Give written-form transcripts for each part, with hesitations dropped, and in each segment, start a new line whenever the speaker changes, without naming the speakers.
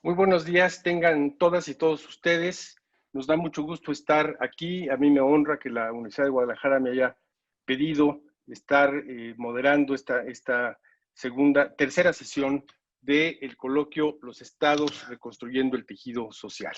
Muy buenos días, tengan todas y todos ustedes. Nos da mucho gusto estar aquí. A mí me honra que la Universidad de Guadalajara me haya pedido estar moderando esta tercera sesión del coloquio Los Estados reconstruyendo el tejido social.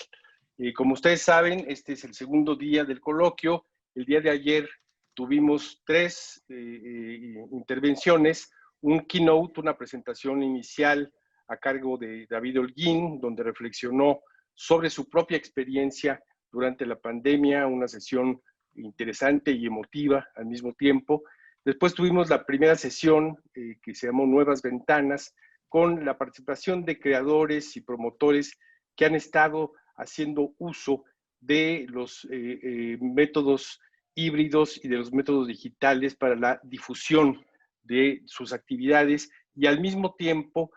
Como ustedes saben, este es el segundo día del coloquio. El día de ayer tuvimos tres intervenciones, un keynote, una presentación inicial a cargo de David Holguín, donde reflexionó sobre su propia experiencia durante la pandemia, una sesión interesante y emotiva al mismo tiempo. Después tuvimos la primera sesión que se llamó Nuevas Ventanas, con la participación de creadores y promotores que han estado haciendo uso de los métodos híbridos y de los métodos digitales para la difusión de sus actividades y al mismo tiempo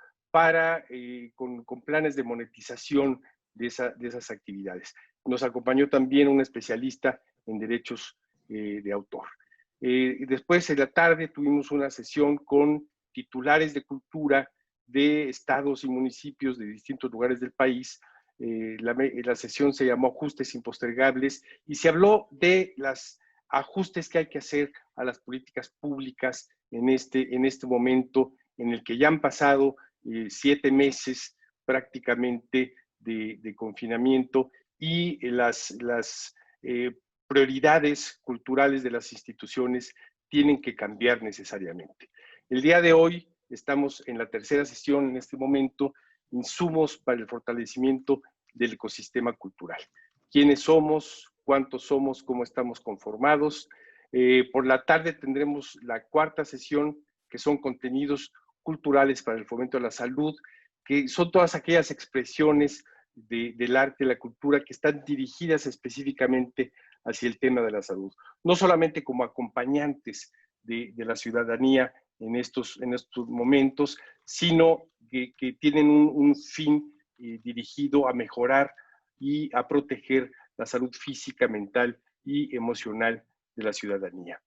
con planes de monetización de esas actividades. Nos acompañó también un especialista en derechos de autor. Después, en la tarde, tuvimos una sesión con titulares de cultura de estados y municipios de distintos lugares del país. La sesión se llamó Ajustes Impostergables y se habló de los ajustes que hay que hacer a las políticas públicas en este momento en el que ya han pasado 7 meses prácticamente de confinamiento y las prioridades culturales de las instituciones tienen que cambiar necesariamente. El día de hoy estamos en la tercera sesión en este momento, insumos para el fortalecimiento del ecosistema cultural. ¿Quiénes somos? ¿Cuántos somos? ¿Cómo estamos conformados? Por la tarde tendremos la cuarta sesión, que son contenidos culturales para el fomento de la salud, que son todas aquellas expresiones del arte y la cultura que están dirigidas específicamente hacia el tema de la salud, no solamente como acompañantes de la ciudadanía en estos momentos, sino que tienen un fin dirigido a mejorar y a proteger la salud física, mental y emocional de la ciudadanía.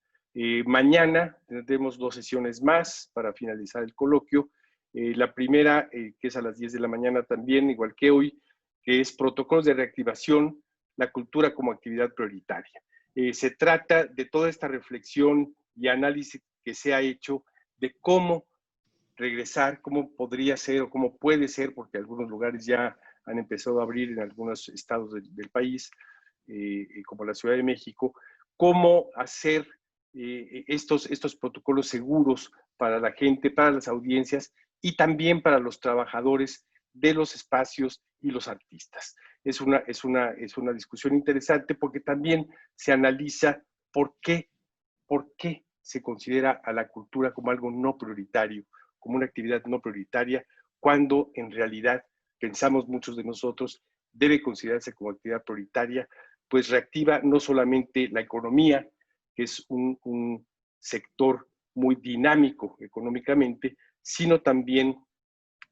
Mañana tendremos 2 sesiones más para finalizar el coloquio. La primera, que es a las 10 de la mañana también, igual que hoy, que es Protocolos de Reactivación, la cultura como actividad prioritaria. Se trata de toda esta reflexión y análisis que se ha hecho de cómo regresar, cómo podría ser o cómo puede ser, porque algunos lugares ya han empezado a abrir en algunos estados del país, como la Ciudad de México, cómo hacer estos protocolos seguros para la gente, para las audiencias y también para los trabajadores de los espacios y los artistas. Es una discusión interesante porque también se analiza por qué se considera a la cultura como algo no prioritario, como una actividad no prioritaria, cuando en realidad pensamos muchos de nosotros debe considerarse como actividad prioritaria, pues reactiva no solamente la economía, que es un sector muy dinámico económicamente, sino también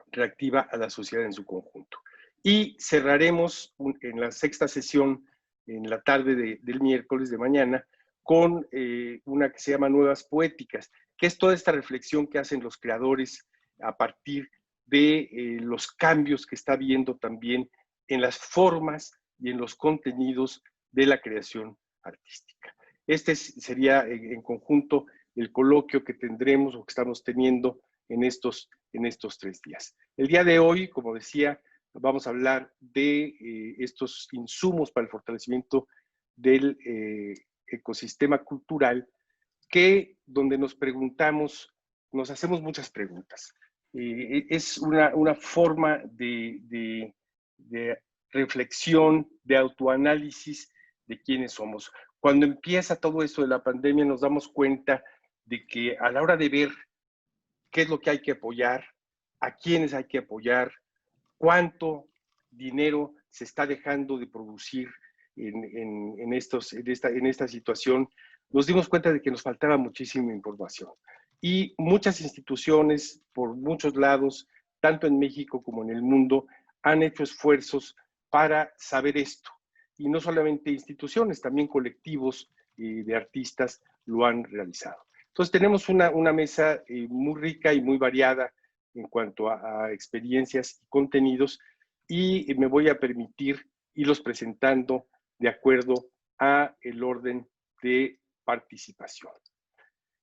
reactiva a la sociedad en su conjunto. Y cerraremos en la sexta sesión, en la tarde del miércoles de mañana, con una que se llama Nuevas Poéticas, que es toda esta reflexión que hacen los creadores a partir de los cambios que está habiendo también en las formas y en los contenidos de la creación artística. Este sería en conjunto el coloquio que tendremos o que estamos teniendo en estos 3 días. El día de hoy, como decía, vamos a hablar de estos insumos para el fortalecimiento del ecosistema cultural, donde nos hacemos muchas preguntas. Es una forma de reflexión, de autoanálisis de quiénes somos. Cuando empieza todo esto de la pandemia, nos damos cuenta de que a la hora de ver qué es lo que hay que apoyar, a quiénes hay que apoyar, cuánto dinero se está dejando de producir en esta situación, nos dimos cuenta de que nos faltaba muchísima información. Y muchas instituciones, por muchos lados, tanto en México como en el mundo, han hecho esfuerzos para saber esto. Y no solamente instituciones, también colectivos de artistas lo han realizado. Entonces tenemos una mesa muy rica y muy variada en cuanto a experiencias y contenidos, y me voy a permitir irlos presentando de acuerdo a el orden de participación.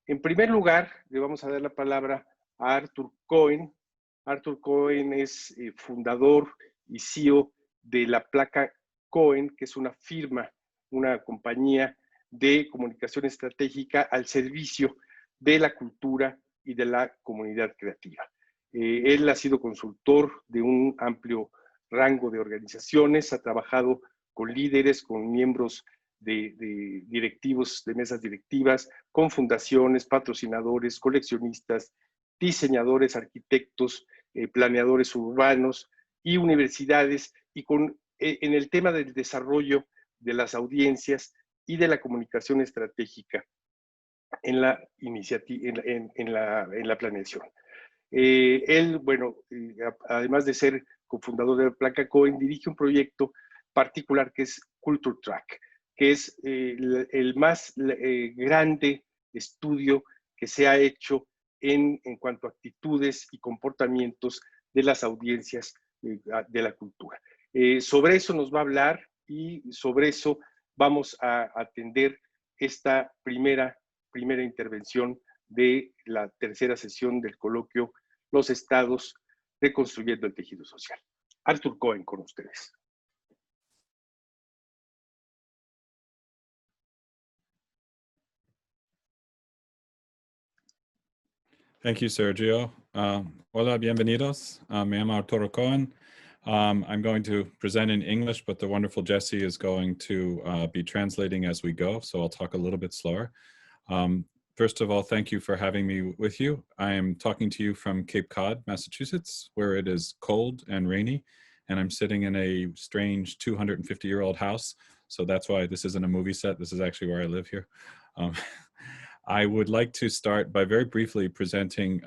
En primer lugar, le vamos a dar la palabra a Arthur Cohen. Arthur Cohen es fundador y CEO de la Placa Cohen, que es una firma, una compañía de comunicación estratégica al servicio de la cultura y de la comunidad creativa. Él ha sido consultor de un amplio rango de organizaciones, ha trabajado con líderes, con miembros de directivos, de mesas directivas, con fundaciones, patrocinadores, coleccionistas, diseñadores, arquitectos, planeadores urbanos y universidades, y en el tema del desarrollo de las audiencias y de la comunicación estratégica en la iniciativa, en la planeación. Él, bueno, además de ser cofundador de la Placa Cohen, dirige un proyecto particular que es Culture Track, que es el más grande estudio que se ha hecho en cuanto a actitudes y comportamientos de las audiencias de la cultura. Sobre eso nos va a hablar y sobre eso vamos a atender esta primera intervención de la tercera sesión del coloquio Los Estados reconstruyendo el tejido social. Arthur Cohen con ustedes.
Thank you, Sergio. Hola, bienvenidos. Me llamo Arturo Cohen. I'm going to present in English, but the wonderful Jesse is going to be translating as we go, so I'll talk a little bit slower. First of all, thank you for having me with you. I am talking to you from Cape Cod, Massachusetts, where it is cold and rainy, and I'm sitting in a strange 250-year-old house, so that's why this isn't a movie set. This is actually where I live here. I would like to start by very briefly presenting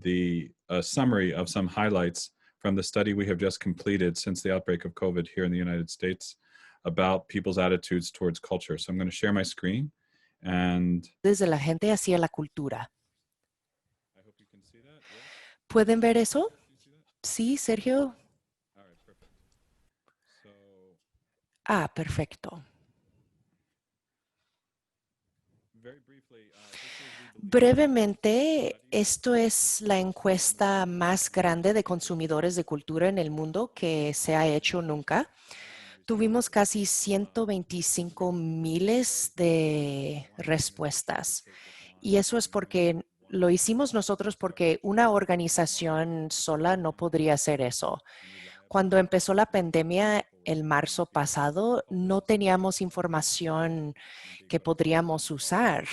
the summary of some highlights from the study we have just completed since the outbreak of COVID here in the United States about people's attitudes towards culture. So I'm going to share my screen and
desde la gente hacia la cultura.
I hope you can see that. Yeah.
¿Pueden ver eso?
Can you see that?
Sí, Sergio.
All right, perfect. So
Perfecto.
very briefly, this is, we believe,
Brevemente, esto es la encuesta más grande de consumidores de cultura en el mundo que se ha hecho nunca. Tuvimos casi 125 miles de respuestas. Y eso es porque lo hicimos nosotros porque una organización sola no podría hacer eso. Cuando empezó la pandemia el marzo pasado, no teníamos información que podríamos usar.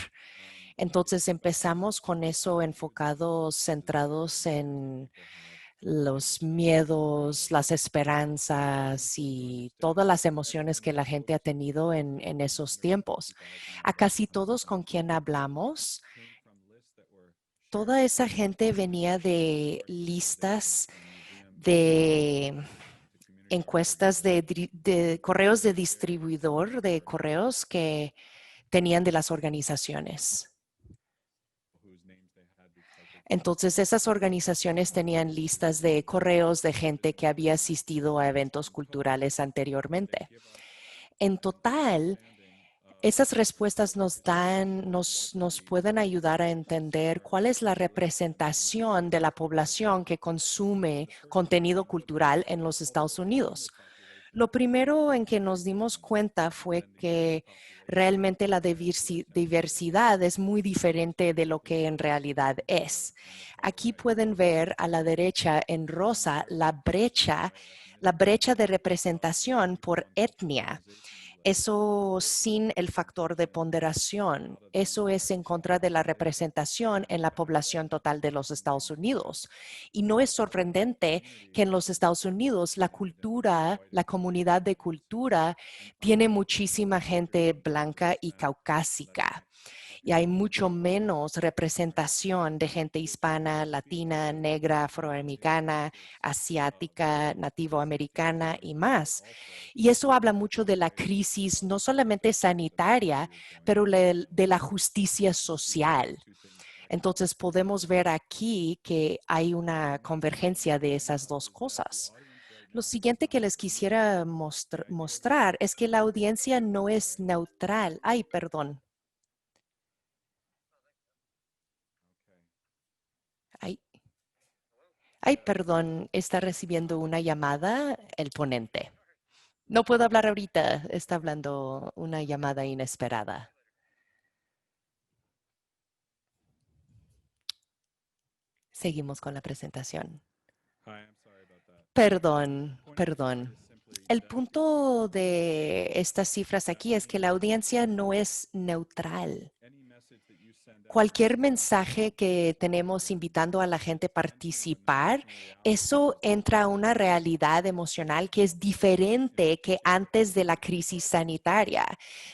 Entonces empezamos con eso enfocados, centrados en los miedos, las esperanzas y todas las emociones que la gente ha tenido en esos tiempos. A casi todos con quien hablamos, toda esa gente venía de listas de encuestas de correos de distribuidor de correos que tenían de las organizaciones. Entonces, esas organizaciones tenían listas de correos de gente que había asistido a eventos culturales anteriormente. En total, esas respuestas nos pueden ayudar a entender cuál es la representación de la población que consume contenido cultural en los Estados Unidos. Lo primero en que nos dimos cuenta fue que realmente la diversidad es muy diferente de lo que en realidad es. Aquí pueden ver a la derecha en rosa la brecha de representación por etnia. Eso sin el factor de ponderación. Eso es en contra de la representación en la población total de los Estados Unidos. Y no es sorprendente que en los Estados Unidos la cultura, la comunidad de cultura, tiene muchísima gente blanca y caucásica. Y hay mucho menos representación de gente hispana, latina, negra, afroamericana, asiática, nativoamericana y más. Y eso habla mucho de la crisis, no solamente sanitaria, pero de la justicia social. Entonces podemos ver aquí que hay una convergencia de esas dos cosas. Lo siguiente que les quisiera mostrar es que la audiencia no es neutral. Ay, perdón. Ay, ay, perdón. Está recibiendo una llamada el ponente. No puedo hablar ahorita. Está hablando una llamada inesperada. Seguimos con la presentación. Perdón, perdón. El punto de estas cifras aquí es que la audiencia no es neutral. Cualquier mensaje que tenemos invitando a la gente a participar, eso entra a una realidad emocional que es diferente que antes de la crisis sanitaria.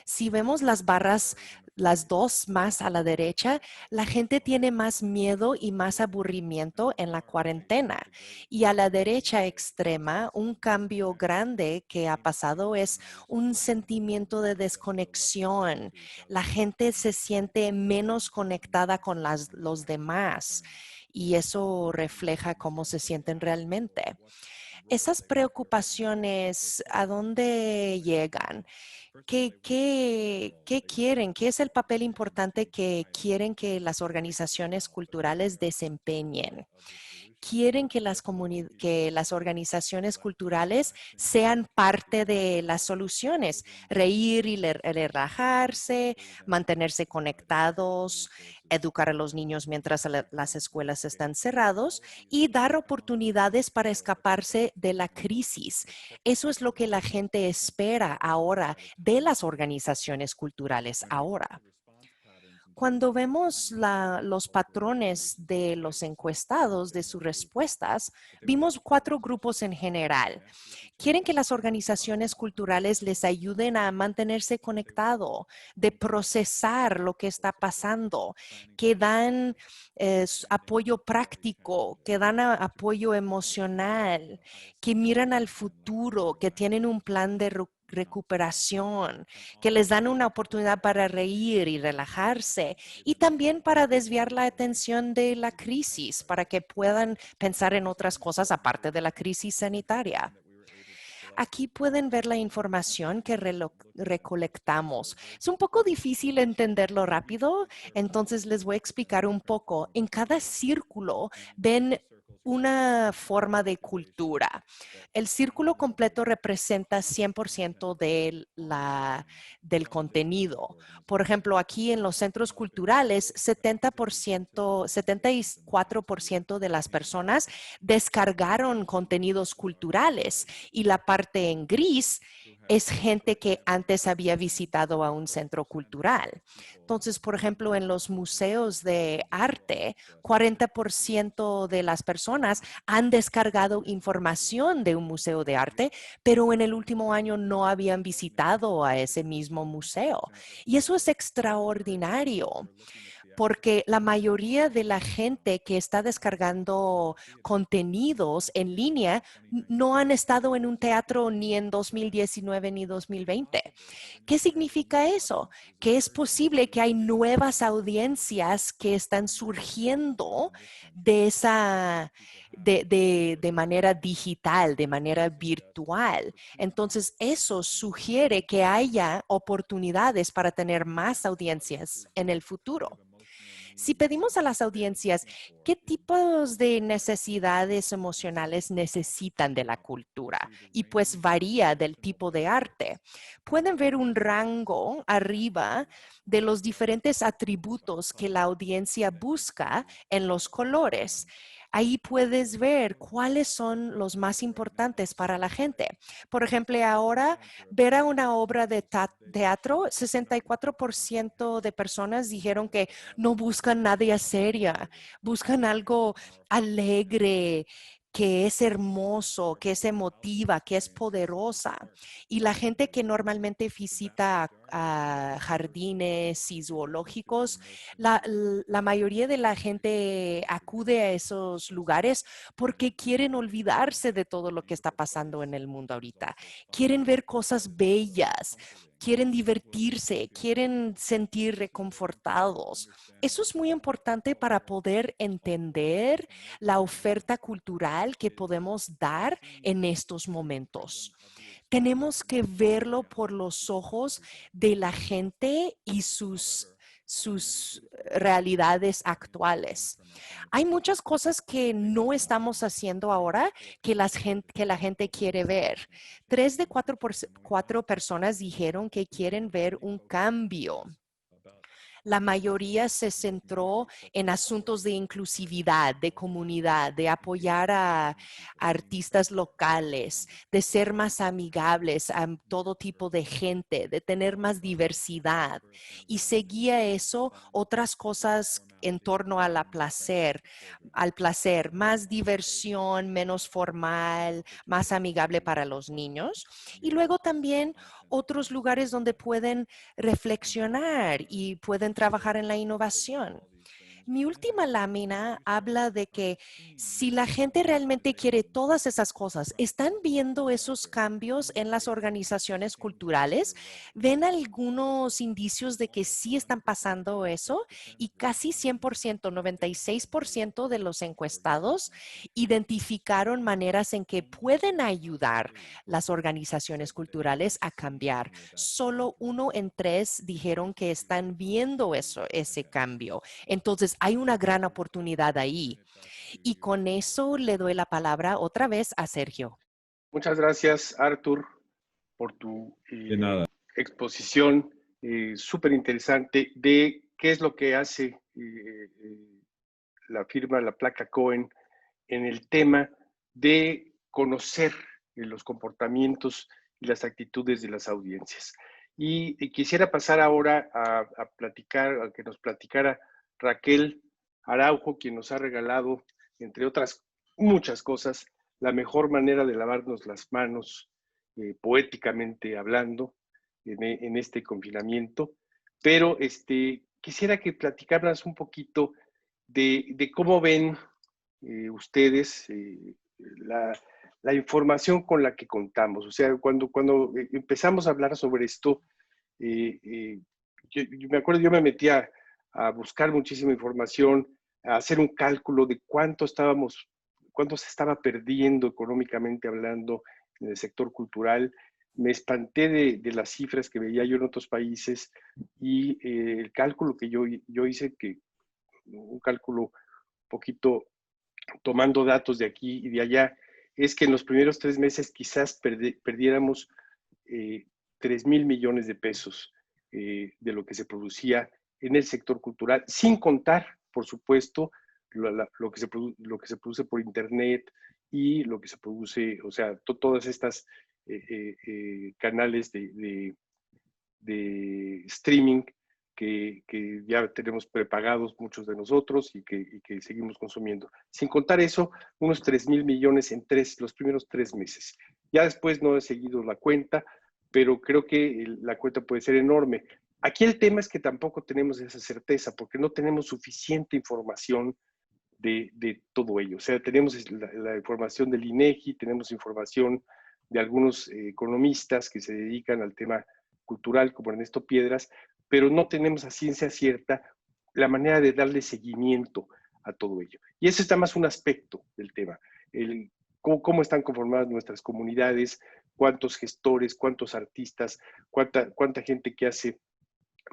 Si vemos las barras, las dos más a la derecha, la gente tiene más miedo y más aburrimiento en la cuarentena. Y a la derecha extrema, un cambio grande que ha pasado es un sentimiento de desconexión. La gente se siente menos conectada con los demás y eso refleja cómo se sienten realmente. Esas preocupaciones, ¿a dónde llegan? ¿Qué quieren? ¿Qué es el papel importante que quieren que las organizaciones culturales desempeñen? Quieren que que las organizaciones culturales sean parte de las soluciones, reír y relajarse, mantenerse conectados, educar a los niños mientras las escuelas están cerrados y dar oportunidades para escaparse de la crisis. Eso es lo que la gente espera ahora de las organizaciones culturales ahora. Cuando vemos los patrones de los encuestados, de sus respuestas, vimos 4 grupos en general. Quieren que las organizaciones culturales les ayuden a mantenerse conectado, de procesar lo que está pasando, que dan apoyo práctico, que dan apoyo emocional, que miran al futuro, que tienen un plan de recuperación, que les dan una oportunidad para reír y relajarse y también para desviar la atención de la crisis, para que puedan pensar en otras cosas aparte de la crisis sanitaria. Aquí pueden ver la información que recolectamos. Es un poco difícil entenderlo rápido, entonces les voy a explicar un poco. En cada círculo ven una forma de cultura. El círculo completo representa 100% del contenido. Por ejemplo, aquí en los centros culturales, 70%, 74% de las personas descargaron contenidos culturales y la parte en gris es gente que antes había visitado a un centro cultural. Entonces, por ejemplo, en los museos de arte, 40% de las personas han descargado información de un museo de arte, pero en el último año no habían visitado a ese mismo museo. Y eso es extraordinario porque la mayoría de la gente que está descargando contenidos en línea no han estado en un teatro ni en 2019 ni 2020. ¿Qué significa eso? Que es posible que hay nuevas audiencias que están surgiendo de esa de manera digital, de manera virtual. Entonces, eso sugiere que haya oportunidades para tener más audiencias en el futuro. Si pedimos a las audiencias qué tipos de necesidades emocionales necesitan de la cultura, y pues varía del tipo de arte, pueden ver un rango arriba de los diferentes atributos que la audiencia busca en los colores. Ahí puedes ver cuáles son los más importantes para la gente. Por ejemplo, ahora ver a una obra de teatro, 64% de personas dijeron que no buscan nada seria, buscan algo alegre, que es hermoso, que es emotiva, que es poderosa. Y la gente que normalmente visita jardines y zoológicos, la mayoría de la gente acude a esos lugares porque quieren olvidarse de todo lo que está pasando en el mundo ahorita. Quieren ver cosas bellas, quieren divertirse, quieren sentir reconfortados. Eso es muy importante para poder entender la oferta cultural que podemos dar en estos momentos. Tenemos que verlo por los ojos de la gente y sus realidades actuales. Hay muchas cosas que no estamos haciendo ahora que la gente quiere ver. 3 de 4 personas dijeron que quieren ver un cambio. La mayoría se centró en asuntos de inclusividad, de comunidad, de apoyar a artistas locales, de ser más amigables a todo tipo de gente, de tener más diversidad. Y seguía eso otras cosas en torno a al placer, más diversión, menos formal, más amigable para los niños. Y luego también otros lugares donde pueden reflexionar y pueden trabajar en la innovación. Mi última lámina habla de que si la gente realmente quiere todas esas cosas, están viendo esos cambios en las organizaciones culturales, ven algunos indicios de que sí están pasando eso y casi 100%, 96% de los encuestados identificaron maneras en que pueden ayudar las organizaciones culturales a cambiar. Solo 1 en 3 dijeron que están viendo ese cambio. Entonces, hay una gran oportunidad ahí. Y con eso le doy la palabra otra vez a Sergio.
Muchas gracias, Arthur, por tu
De nada.
exposición súper interesante de qué es lo que hace la firma, la placa Cohen, en el tema de conocer los comportamientos y las actitudes de las audiencias. Y quisiera pasar ahora a platicar, a que nos platicara Raquel Araujo, quien nos ha regalado, entre otras muchas cosas, la mejor manera de lavarnos las manos, poéticamente hablando, en este confinamiento. Pero quisiera que platicaras un poquito de cómo ven ustedes la información con la que contamos. O sea, cuando empezamos a hablar sobre esto, yo me acuerdo, yo me metí a buscar muchísima información, a hacer un cálculo de cuánto se estaba perdiendo económicamente hablando en el sector cultural. Me espanté de las cifras que veía yo en otros países y el cálculo que yo hice, que un cálculo un poquito tomando datos de aquí y de allá, es que en los primeros 3 meses quizás perdiéramos 3,000 millones de pesos de lo que se producía en el sector cultural, sin contar, por supuesto, lo que se produce por internet y lo que se produce, o sea, todas estas canales de streaming que ya tenemos prepagados muchos de nosotros y que seguimos consumiendo. Sin contar eso, unos 3,000 millones en los primeros 3 meses. Ya después no he seguido la cuenta, pero creo que la cuenta puede ser enorme. Aquí el tema es que tampoco tenemos esa certeza, porque no tenemos suficiente información de todo ello. O sea, tenemos la información del INEGI, tenemos información de algunos economistas que se dedican al tema cultural, como Ernesto Piedras, pero no tenemos a ciencia cierta la manera de darle seguimiento a todo ello. Y eso está más un aspecto del tema, cómo están conformadas nuestras comunidades, cuántos gestores, cuántos artistas, cuánta gente que hace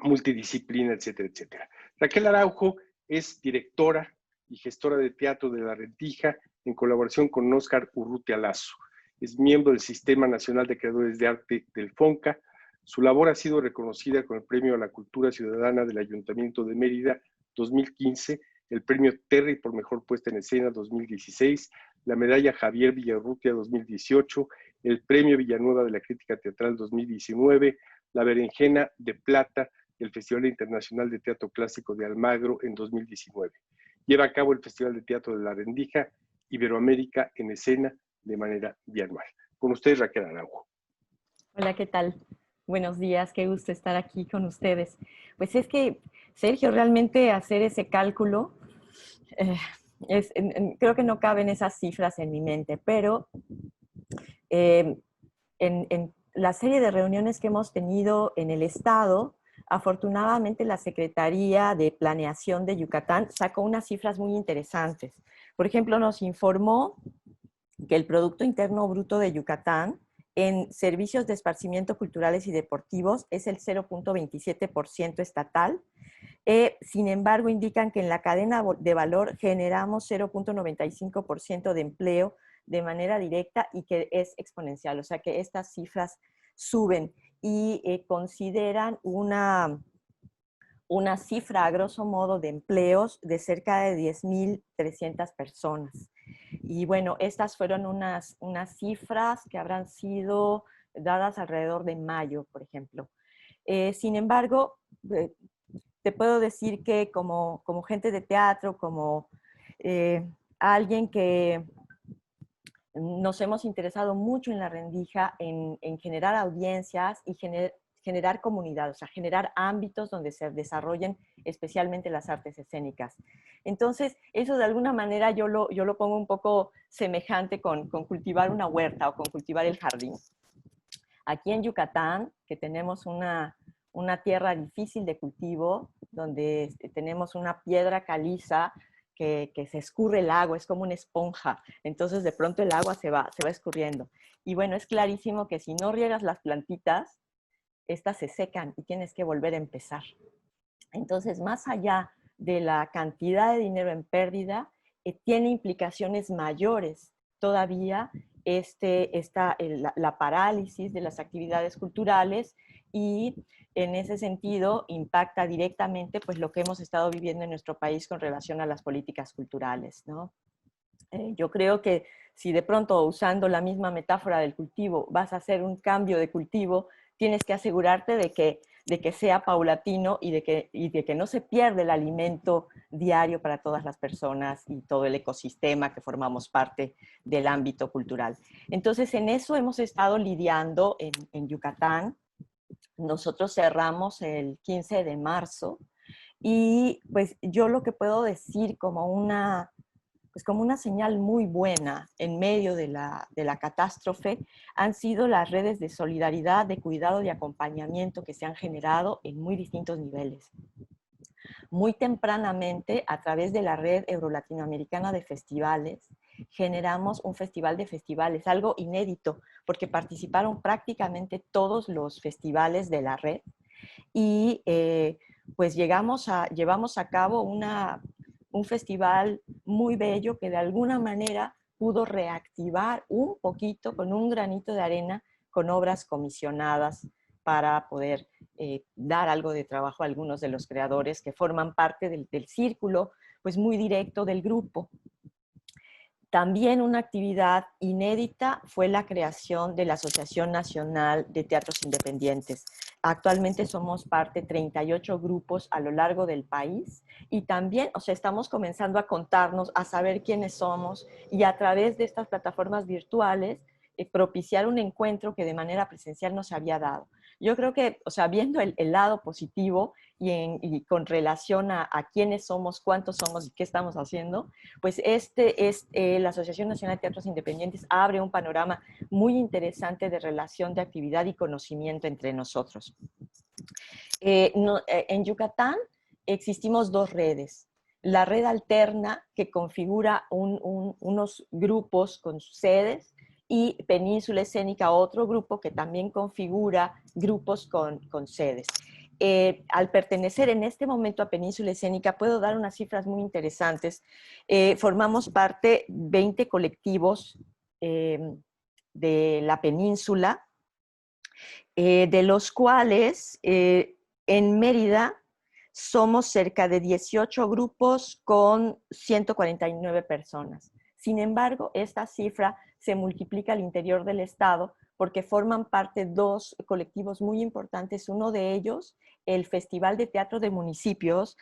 multidisciplina, etcétera, etcétera. Raquel Araujo es directora y gestora de teatro de La Rendija en colaboración con Óscar Urrutia Lazo. Es miembro del Sistema Nacional de Creadores de Arte del FONCA. Su labor ha sido reconocida con el Premio a la Cultura Ciudadana del Ayuntamiento de Mérida 2015, el Premio Terry por Mejor Puesta en Escena 2016, la Medalla Javier Villarrutia 2018, el Premio Villanueva de la Crítica Teatral 2019, la Berenjena de Plata del Festival Internacional de Teatro Clásico de Almagro en 2019. Lleva a cabo el Festival de Teatro de La Rendija, Iberoamérica en Escena, de manera bianual. Con ustedes, Raquel Araujo.
Hola, ¿qué tal? Buenos días, qué gusto estar aquí con ustedes. Pues es que, Sergio, realmente hacer ese cálculo, eh, creo que no caben esas cifras en mi mente, pero en la serie de reuniones que hemos tenido en el Estado, afortunadamente la Secretaría de Planeación de Yucatán sacó unas cifras muy interesantes. Por ejemplo, nos informó que el Producto Interno Bruto de Yucatán en servicios de esparcimiento culturales y deportivos es el 0.27% estatal. Sin embargo, indican que en la cadena de valor generamos 0.95% de empleo de manera directa y que es exponencial, o sea que estas cifras suben y consideran una cifra a grosso modo de empleos de cerca de 10.300 personas. Y bueno, estas fueron unas cifras que habrán sido dadas alrededor de mayo, por ejemplo. Sin embargo, te puedo decir que como gente de teatro, como alguien que nos hemos interesado mucho en La Rendija en generar audiencias y generar comunidad, o sea, generar ámbitos donde se desarrollen especialmente las artes escénicas. Entonces, eso de alguna manera yo lo pongo un poco semejante con cultivar una huerta o con cultivar el jardín. Aquí en Yucatán, que tenemos una tierra difícil de cultivo, donde tenemos una piedra caliza que se escurre el agua, es como una esponja, entonces de pronto el agua se va escurriendo. Y bueno, es clarísimo que si no riegas las plantitas, estas se secan y tienes que volver a empezar. Entonces, más allá de la cantidad de dinero en pérdida, tiene implicaciones mayores todavía la parálisis de las actividades culturales y en ese sentido impacta directamente pues, lo que hemos estado viviendo en nuestro país con relación a las políticas culturales, ¿no? Yo creo que si de pronto usando la misma metáfora del cultivo vas a hacer un cambio de cultivo, tienes que asegurarte de que sea paulatino y de que no se pierda el alimento diario para todas las personas y todo el ecosistema que formamos parte del ámbito cultural. Entonces, en eso hemos estado lidiando en Yucatán. Nosotros cerramos el 15 de marzo y pues yo lo que puedo decir como una señal muy buena en medio de la catástrofe han sido las redes de solidaridad, de cuidado y acompañamiento que se han generado en muy distintos niveles. Muy tempranamente, a través de la Red Euro-Latinoamericana de Festivales, generamos un festival de festivales, algo inédito, porque participaron prácticamente todos los festivales de la red y pues llevamos a cabo un festival muy bello que de alguna manera pudo reactivar un poquito, con un granito de arena, con obras comisionadas para poder dar algo de trabajo a algunos de los creadores que forman parte del círculo pues muy directo del grupo. También una actividad inédita fue la creación de la Asociación Nacional de Teatros Independientes. Actualmente somos parte de 38 grupos a lo largo del país y también, o sea, estamos comenzando a contarnos, a saber quiénes somos y a través de estas plataformas virtuales propiciar un encuentro que de manera presencial no se había dado. Yo creo que, o sea, viendo el lado positivo y con relación a quiénes somos, cuántos somos y qué estamos haciendo, pues la Asociación Nacional de Teatros Independientes abre un panorama muy interesante de relación de actividad y conocimiento entre nosotros. En Yucatán existimos dos redes. La red alterna, que configura unos grupos con sedes, y Península Escénica, otro grupo que también configura grupos con sedes. Al pertenecer en este momento a Península Escénica, puedo dar unas cifras muy interesantes. Formamos parte 20 colectivos de la península, de los cuales en Mérida somos cerca de 18 grupos con 149 personas. Sin embargo, esta cifra se multiplica al interior del estado porque forman parte dos colectivos muy importantes. Uno de ellos, el Festival de Teatro de Municipios,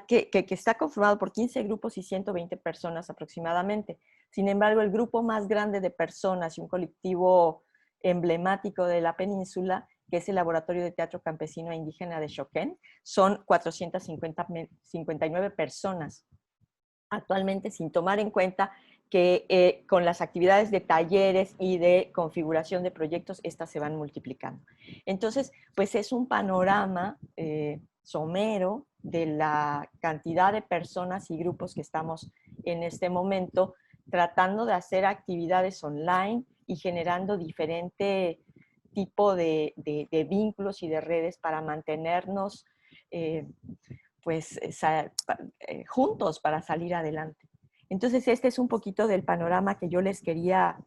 que está conformado por 15 grupos y 120 personas aproximadamente. Sin embargo, el grupo más grande de personas y un colectivo emblemático de la península que es el Laboratorio de Teatro Campesino e Indígena de Xoquén. Son 459 personas actualmente, sin tomar en cuenta que con las actividades de talleres y de configuración de proyectos, estas se van multiplicando. Entonces, pues es un panorama somero de la cantidad de personas y grupos que estamos en este momento tratando de hacer actividades online y generando diferente tipo de vínculos y de redes para mantenernos juntos para salir adelante. Entonces, este es un poquito del panorama que yo les quería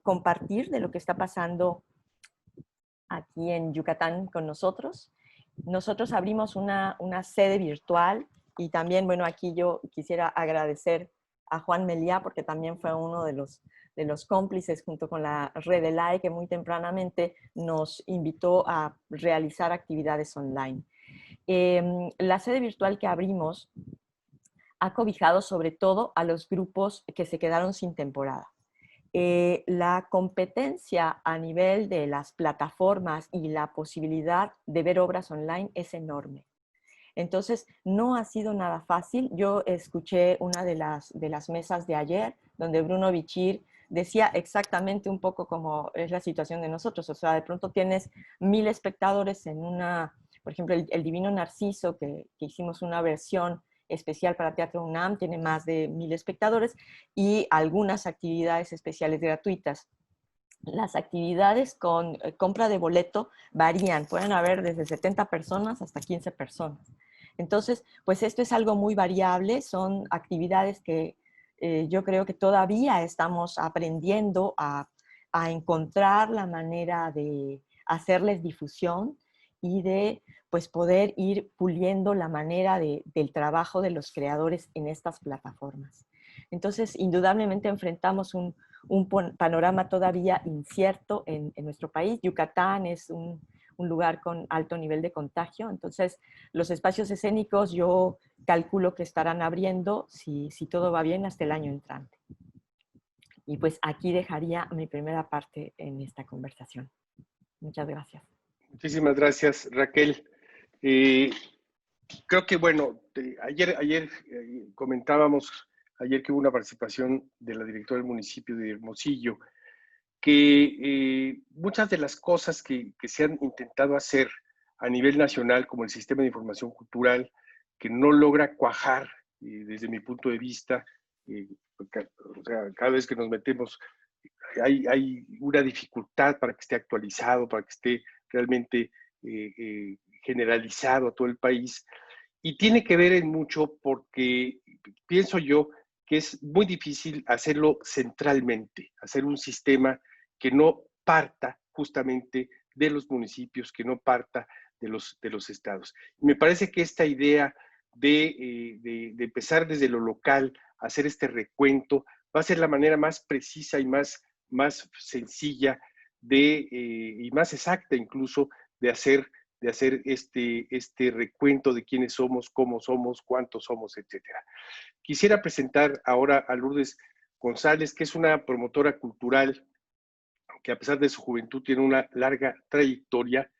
compartir de lo que está pasando aquí en Yucatán con nosotros. Nosotros abrimos una sede virtual y también, bueno, aquí yo quisiera agradecer a Juan Meliá porque también fue uno de los cómplices junto con la Red ELAE que muy tempranamente nos invitó a realizar actividades online. La sede virtual que abrimos ha cobijado sobre todo a los grupos que se quedaron sin temporada. La competencia a nivel de las plataformas y la posibilidad de ver obras online es enorme. Entonces, no ha sido nada fácil. Yo escuché una de las mesas de ayer, donde Bruno Bichir decía exactamente un poco cómo es la situación de nosotros. O sea, de pronto tienes 1000 espectadores en una, por ejemplo, el Divino Narciso, que hicimos una versión especial para Teatro UNAM, tiene más de 1000 espectadores, y algunas actividades especiales gratuitas. Las actividades con compra de boleto varían, pueden haber desde 70 personas hasta 15 personas. Entonces, pues esto es algo muy variable, son actividades que yo creo que todavía estamos aprendiendo a encontrar la manera de hacerles difusión y de pues poder ir puliendo la manera del trabajo de los creadores en estas plataformas. Entonces, indudablemente enfrentamos un panorama todavía incierto en nuestro país. Yucatán es un lugar con alto nivel de contagio, entonces los espacios escénicos yo calculo que estarán abriendo, si todo va bien, hasta el año entrante. Y pues aquí dejaría mi primera parte en esta conversación. Muchas gracias.
Muchísimas gracias, Raquel. Creo que, bueno, ayer comentábamos, ayer que hubo una participación de la directora del municipio de Hermosillo, que muchas de las cosas que se han intentado hacer a nivel nacional, como el sistema de información cultural, que no logra cuajar desde mi punto de vista, o sea, cada vez que nos metemos hay una dificultad para que esté actualizado, para que esté realmente generalizado a todo el país. Y tiene que ver en mucho porque pienso yo que es muy difícil hacerlo centralmente, hacer un sistema que no parta justamente de los municipios, que no parta de los estados. Y me parece que esta idea de empezar desde lo local, hacer este recuento, va a ser la manera más precisa y más sencilla y más exacta incluso de hacer este recuento de quiénes somos, cómo somos, cuántos somos, etcétera. Quisiera presentar ahora a Lourdes González, que es una promotora cultural que a pesar de su juventud tiene una larga trayectoria,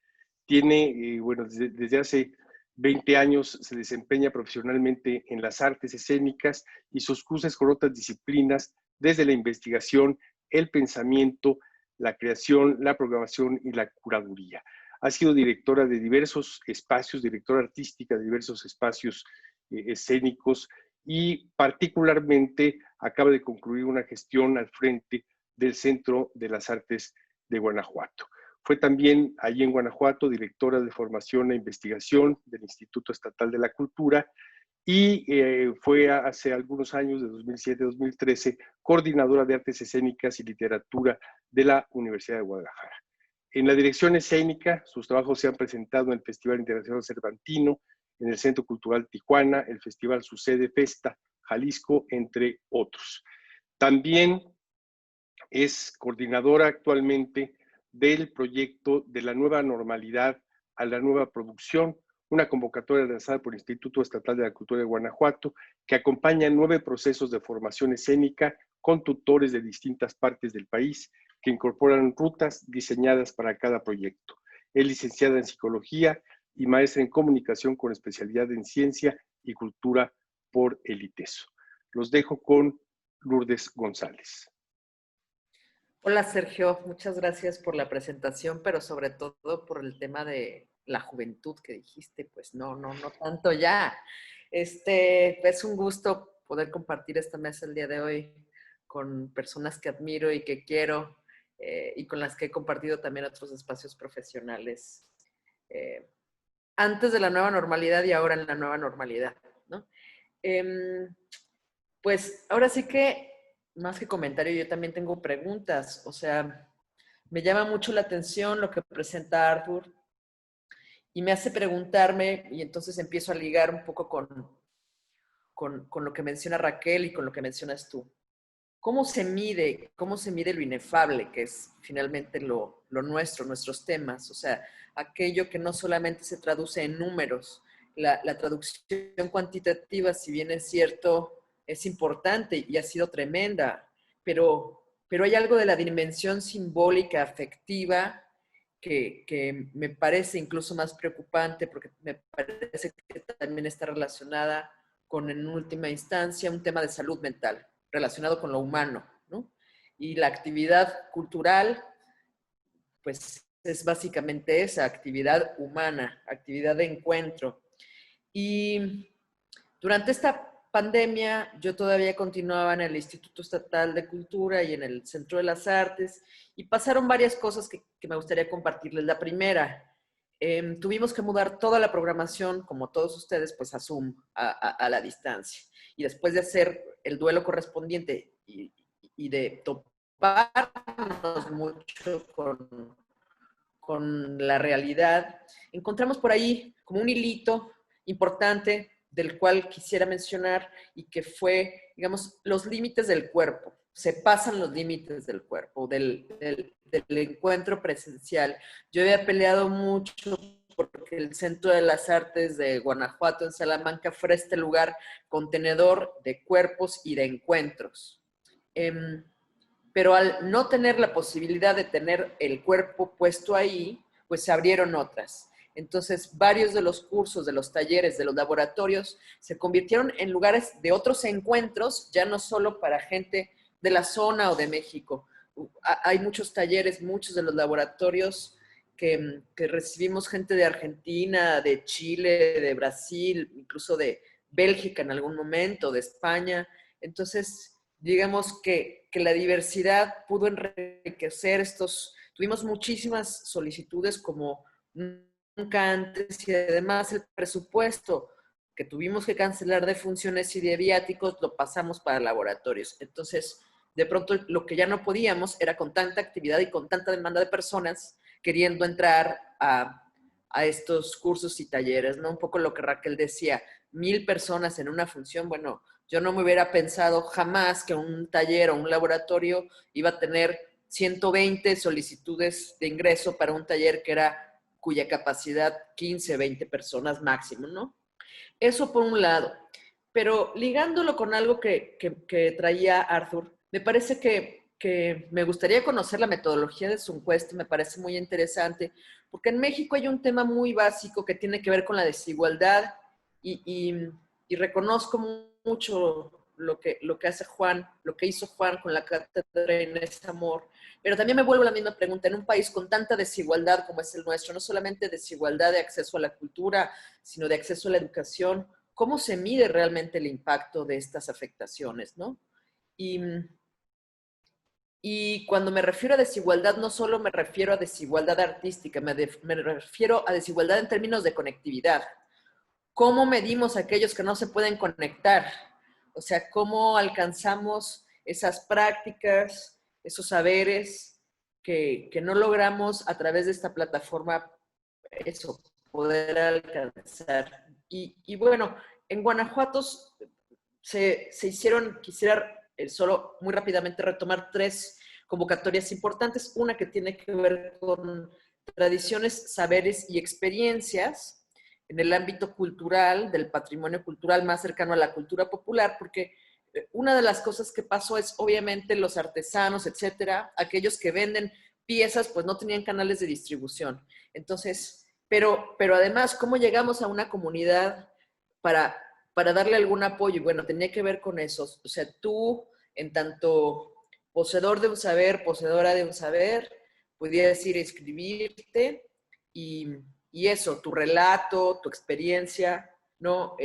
tiene, bueno, desde hace 20 años se desempeña profesionalmente en las artes escénicas y sus cruces con otras disciplinas, desde la investigación, el pensamiento, la creación, la programación y la curaduría. Ha sido directora de diversos espacios, directora artística de diversos espacios escénicos y particularmente acaba de concluir una gestión al frente del Centro de las Artes de Guanajuato. Fue también allí en Guanajuato directora de formación e investigación del Instituto Estatal de la Cultura y fue hace algunos años, de 2007 a 2013, coordinadora de artes escénicas y literatura de la Universidad de Guadalajara. En la dirección escénica, sus trabajos se han presentado en el Festival Internacional Cervantino, en el Centro Cultural Tijuana, el Festival Sucede Festa, Jalisco, entre otros. También es coordinadora actualmente del proyecto de la nueva normalidad a la nueva producción, una convocatoria lanzada por el Instituto Estatal de la Cultura de Guanajuato, que acompaña 9 procesos de formación escénica con tutores de distintas partes del país que incorporan rutas diseñadas para cada proyecto. Es licenciada en Psicología y maestra en Comunicación con especialidad en Ciencia y Cultura por el ITESO. Los dejo con Lourdes González.
Hola Sergio, muchas gracias por la presentación, pero sobre todo por el tema de la juventud que dijiste, pues no tanto ya. Es un gusto poder compartir esta mesa el día de hoy con personas que admiro y que quiero y con las que he compartido también otros espacios profesionales antes de la nueva normalidad y ahora en la nueva normalidad, ¿no? Pues ahora sí que, más que comentario, yo también tengo preguntas. O sea, me llama mucho la atención lo que presenta Arthur y me hace preguntarme, y entonces empiezo a ligar un poco con lo que menciona Raquel y con lo que mencionas tú. ¿Cómo se mide lo inefable, que es finalmente lo nuestro, nuestros temas? O sea, aquello que no solamente se traduce en números. La traducción cuantitativa, si bien es cierto, es importante y ha sido tremenda, pero hay algo de la dimensión simbólica, afectiva, que me parece incluso más preocupante, porque me parece que también está relacionada con, en última instancia, un tema de salud mental, relacionado con lo humano, ¿no? Y la actividad cultural, pues es básicamente esa, actividad humana, actividad de encuentro. Y durante esta pandemia yo todavía continuaba en el Instituto Estatal de Cultura y en el Centro de las Artes y pasaron varias cosas que me gustaría compartirles. La primera, tuvimos que mudar toda la programación, como todos ustedes, pues a Zoom, a la distancia. Y después de hacer el duelo correspondiente y de toparnos mucho con la realidad, encontramos por ahí como un hilito importante del cual quisiera mencionar y que fue, digamos, los límites del cuerpo. Se pasan los límites del cuerpo, del encuentro presencial. Yo había peleado mucho porque el Centro de las Artes de Guanajuato, en Salamanca, fue este lugar contenedor de cuerpos y de encuentros. Pero al no tener la posibilidad de tener el cuerpo puesto ahí, pues se abrieron otras. Entonces, varios de los cursos, de los talleres, de los laboratorios, se convirtieron en lugares de otros encuentros, ya no solo para gente de la zona o de México. Hay muchos talleres, muchos de los laboratorios que recibimos gente de Argentina, de Chile, de Brasil, incluso de Bélgica en algún momento, de España. Entonces, digamos que la diversidad pudo enriquecer estos. Tuvimos muchísimas solicitudes como nunca antes y además el presupuesto que tuvimos que cancelar de funciones y de viáticos lo pasamos para laboratorios. Entonces, de pronto lo que ya no podíamos era con tanta actividad y con tanta demanda de personas queriendo entrar a estos cursos y talleres, ¿no? Un poco lo que Raquel decía, 1000 personas en una función, bueno, yo no me hubiera pensado jamás que un taller o un laboratorio iba a tener 120 solicitudes de ingreso para un taller cuya capacidad 15, 20 personas máximo, ¿no? Eso por un lado. Pero ligándolo con algo que traía Arthur, me parece que me gustaría conocer la metodología de su encuesta, me parece muy interesante, porque en México hay un tema muy básico que tiene que ver con la desigualdad y reconozco mucho lo que hace Juan, lo que hizo Juan con la cátedra Inés Amor, pero también me vuelvo a la misma pregunta, en un país con tanta desigualdad como es el nuestro, no solamente desigualdad de acceso a la cultura, sino de acceso a la educación, ¿cómo se mide realmente el impacto de estas afectaciones, no? Y cuando me refiero a desigualdad, no solo me refiero a desigualdad artística, me refiero a desigualdad en términos de conectividad. ¿Cómo medimos a aquellos que no se pueden conectar? O sea, ¿cómo alcanzamos esas prácticas, esos saberes que no logramos a través de esta plataforma, eso, poder alcanzar? Y bueno, en Guanajuato se hicieron, quisiera solo muy rápidamente retomar 3 convocatorias importantes. Una que tiene que ver con tradiciones, saberes y experiencias en el ámbito cultural, del patrimonio cultural más cercano a la cultura popular, porque una de las cosas que pasó es obviamente los artesanos, etcétera, aquellos que venden piezas pues no tenían canales de distribución. Entonces, pero además, ¿cómo llegamos a una comunidad para darle algún apoyo? Y bueno, tenía que ver con eso. O sea, tú, en tanto poseedor de un saber, poseedora de un saber, pudieras ir a escribirte y eso, tu relato, tu experiencia, ¿no?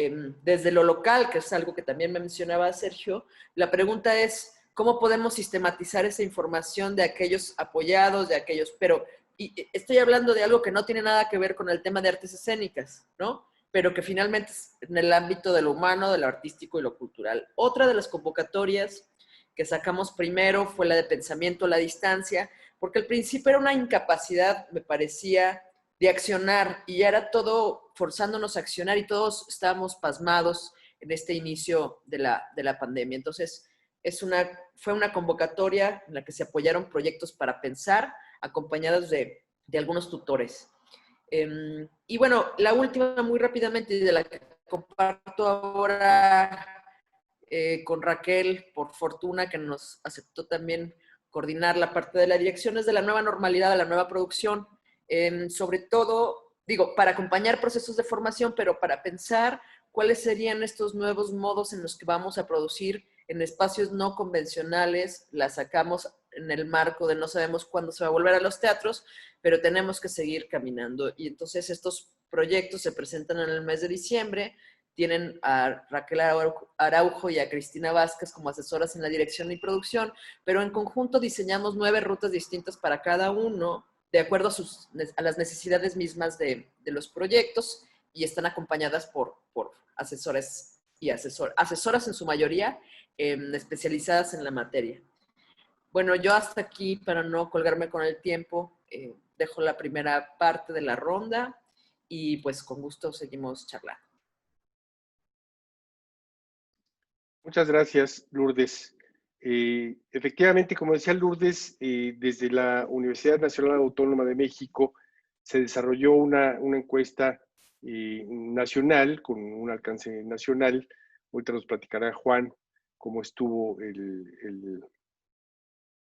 Desde lo local, que es algo que también me mencionaba Sergio, la pregunta es, ¿cómo podemos sistematizar esa información de aquellos apoyados, de aquellos, pero y estoy hablando de algo que no tiene nada que ver con el tema de artes escénicas, ¿no? Pero que finalmente es en el ámbito de lo humano, de lo artístico y lo cultural. Otra de las convocatorias que sacamos primero fue la de pensamiento a la distancia, porque al principio era una incapacidad, me parecía, de accionar, y ya era todo forzándonos a accionar, y todos estábamos pasmados en este inicio de la pandemia. Entonces, fue una convocatoria en la que se apoyaron proyectos para pensar, acompañados de algunos tutores. Y bueno, la última, muy rápidamente, de la que comparto ahora con Raquel, por fortuna, que nos aceptó también coordinar la parte de la dirección, es de la nueva normalidad, de la nueva producción, sobre todo, digo, para acompañar procesos de formación, pero para pensar cuáles serían estos nuevos modos en los que vamos a producir en espacios no convencionales. La sacamos en el marco de no sabemos cuándo se va a volver a los teatros, pero tenemos que seguir caminando. Y entonces estos proyectos se presentan en el mes de diciembre, tienen a Raquel Araujo y a Cristina Vázquez como asesoras en la dirección y producción, pero en conjunto diseñamos 9 rutas distintas para cada uno, de acuerdo a las necesidades mismas de los proyectos, y están acompañadas por asesores y asesoras en su mayoría, especializadas en la materia. Bueno, yo hasta aquí, para no colgarme con el tiempo, dejo la primera parte de la ronda y pues con gusto seguimos charlando.
Muchas gracias, Lourdes. Efectivamente, como decía Lourdes, desde la Universidad Nacional Autónoma de México se desarrolló una encuesta nacional, con un alcance nacional. Ahorita nos platicará Juan cómo estuvo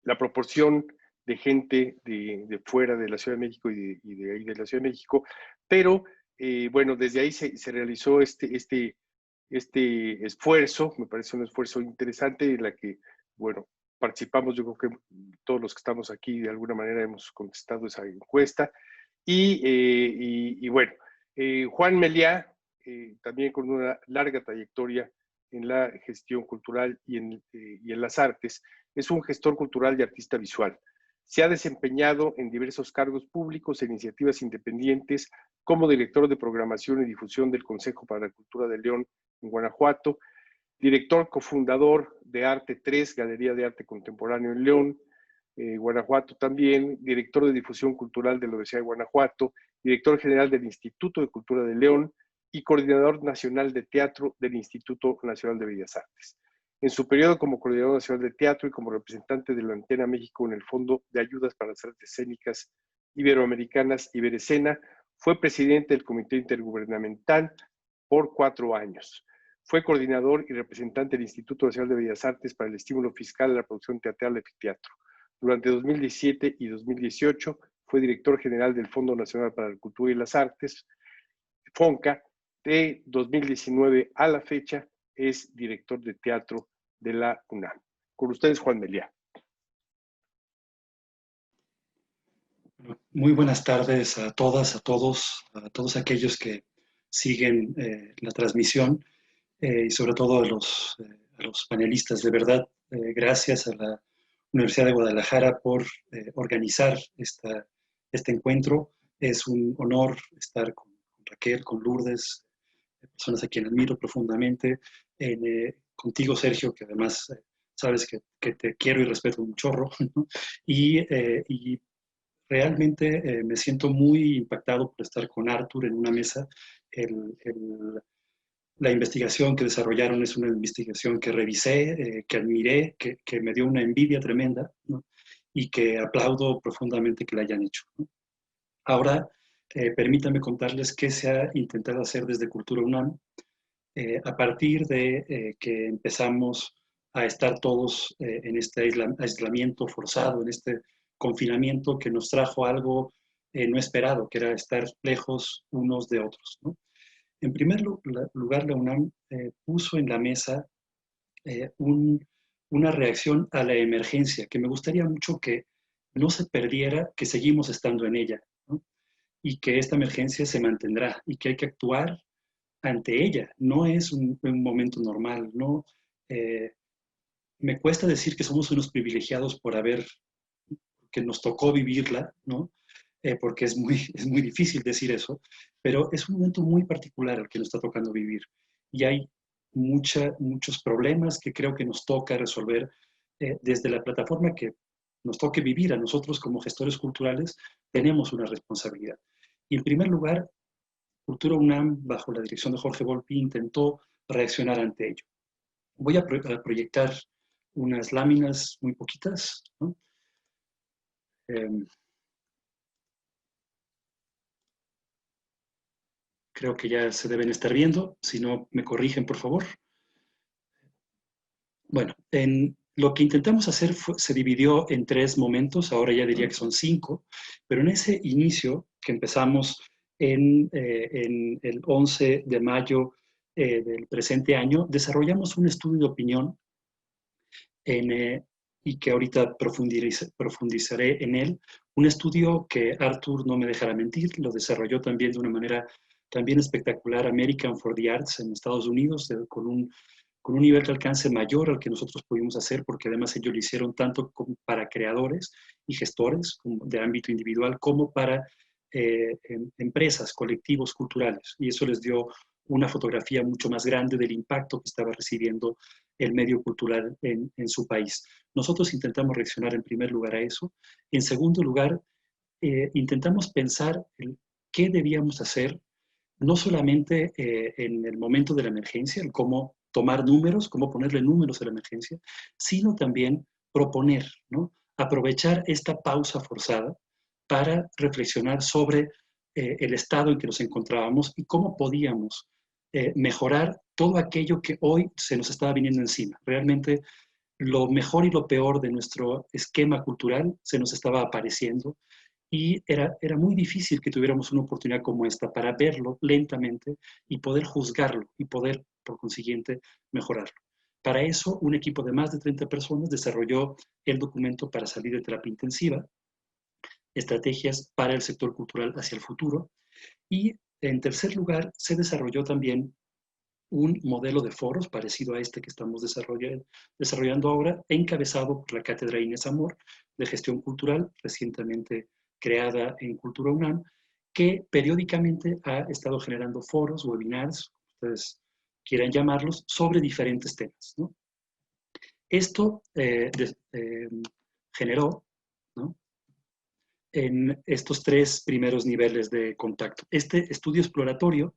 la proporción de gente de fuera de la Ciudad de México y de ahí de la Ciudad de México, pero bueno, desde ahí se realizó este esfuerzo. Me parece un esfuerzo interesante en la que, bueno, participamos. Yo creo que todos los que estamos aquí de alguna manera hemos contestado esa encuesta. Y bueno, Juan Meliá, también con una larga trayectoria en la gestión cultural y en las artes, es un gestor cultural y artista visual. Se ha desempeñado en diversos cargos públicos e iniciativas independientes como director de programación y difusión del Consejo para la Cultura de León en Guanajuato, director cofundador de Arte 3, Galería de Arte Contemporáneo en León, Guanajuato también, director de difusión cultural de la Universidad de Guanajuato, director general del Instituto de Cultura de León y coordinador nacional de teatro del Instituto Nacional de Bellas Artes. En su periodo como coordinador nacional de teatro y como representante de la Antena México en el Fondo de Ayudas para las Artes Escénicas Iberoamericanas, Iberescena, fue presidente del Comité Intergubernamental por 4 años. Fue coordinador y representante del Instituto Nacional de Bellas Artes para el estímulo fiscal de la producción teatral de Teatro. Durante 2017 y 2018 fue director general del Fondo Nacional para la Cultura y las Artes, FONCA. De 2019 a la fecha es director de teatro de la UNAM. Con ustedes, Juan Meliá.
Muy buenas tardes a todas, a todos aquellos que siguen la transmisión y sobre todo a los panelistas. De verdad, gracias a la Universidad de Guadalajara por organizar este encuentro. Es un honor estar con Raquel, con Lourdes, personas a quienes admiro profundamente, contigo, Sergio, que además sabes que te quiero y respeto un chorro, ¿no? Y realmente me siento muy impactado por estar con Artur en una mesa. La investigación que desarrollaron es una investigación que revisé, que admiré, que me dio una envidia tremenda, ¿no? Y que aplaudo profundamente que la hayan hecho, ¿no? Ahora, permítanme contarles qué se ha intentado hacer desde Cultura UNAM a partir de que empezamos a estar todos en este aislamiento forzado, en este confinamiento que nos trajo algo no esperado, que era estar lejos unos de otros, ¿no? En primer lugar, la UNAM puso en la mesa una reacción a la emergencia, que me gustaría mucho que no se perdiera, que seguimos estando en ella, ¿no? Y que esta emergencia se mantendrá y que hay que actuar ante ella. No es un momento normal, ¿no? Me cuesta decir que somos unos privilegiados que nos tocó vivirla, ¿no? Porque es muy difícil decir eso, pero es un momento muy particular al que nos está tocando vivir. Y hay muchos problemas que creo que nos toca resolver desde la plataforma que nos toque vivir a nosotros como gestores culturales, tenemos una responsabilidad. Y en primer lugar, Cultura UNAM, bajo la dirección de Jorge Volpi, intentó reaccionar ante ello. Voy a proyectar unas láminas muy poquitas, ¿no? Creo que ya se deben estar viendo, si no me corrigen, por favor. Bueno, lo que intentamos hacer se dividió en 3 momentos, ahora ya diría que son 5, pero en ese inicio que empezamos en el 11 de mayo del presente año, desarrollamos un estudio de opinión y que ahorita profundizaré en él, un estudio que Arthur no me dejará mentir, lo desarrolló también de una manera también espectacular American for the Arts en Estados Unidos, con un nivel de alcance mayor al que nosotros pudimos hacer, porque además ellos lo hicieron tanto para creadores y gestores de ámbito individual, como para empresas, colectivos culturales. Y eso les dio una fotografía mucho más grande del impacto que estaba recibiendo el medio cultural en su país. Nosotros intentamos reaccionar en primer lugar a eso. En segundo lugar, intentamos pensar en qué debíamos hacer, no solamente en el momento de la emergencia, el cómo tomar números, cómo ponerle números a la emergencia, sino también proponer, ¿no? Aprovechar esta pausa forzada para reflexionar sobre el estado en que nos encontrábamos y cómo podíamos mejorar todo aquello que hoy se nos estaba viniendo encima. Realmente lo mejor y lo peor de nuestro esquema cultural se nos estaba apareciendo y era muy difícil que tuviéramos una oportunidad como esta para verlo lentamente y poder juzgarlo y poder, por consiguiente, mejorarlo. Para eso, un equipo de más de 30 personas desarrolló el documento para salir de terapia intensiva, estrategias para el sector cultural hacia el futuro. Y en tercer lugar, se desarrolló también un modelo de foros parecido a este que estamos desarrollando ahora, encabezado por la Cátedra Inés Amor de Gestión Cultural, recientemente creada en Cultura UNAM, que periódicamente ha estado generando foros, webinars, como ustedes quieran llamarlos, sobre diferentes temas, ¿no? Esto generó, ¿no?, en estos 3 primeros niveles de contacto. Este estudio exploratorio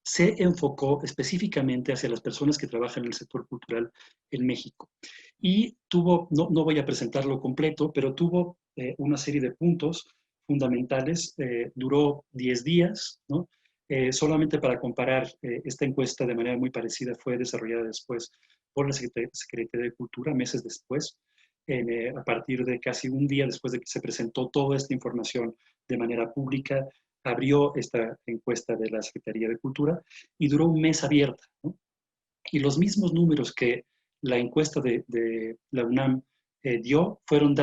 se enfocó específicamente hacia las personas que trabajan en el sector cultural en México. Y tuvo, no voy a presentarlo completo, pero tuvo una serie de puntos fundamentales. Duró 10 días, ¿no? Solamente para comparar, esta encuesta de manera muy parecida fue desarrollada después por la Secretaría de Cultura, meses después, a partir de casi un día después de que se presentó toda esta información de manera pública, abrió esta encuesta de la Secretaría de Cultura y duró un mes abierta, ¿no? Y los mismos números que la encuesta de la UNAM dio fueron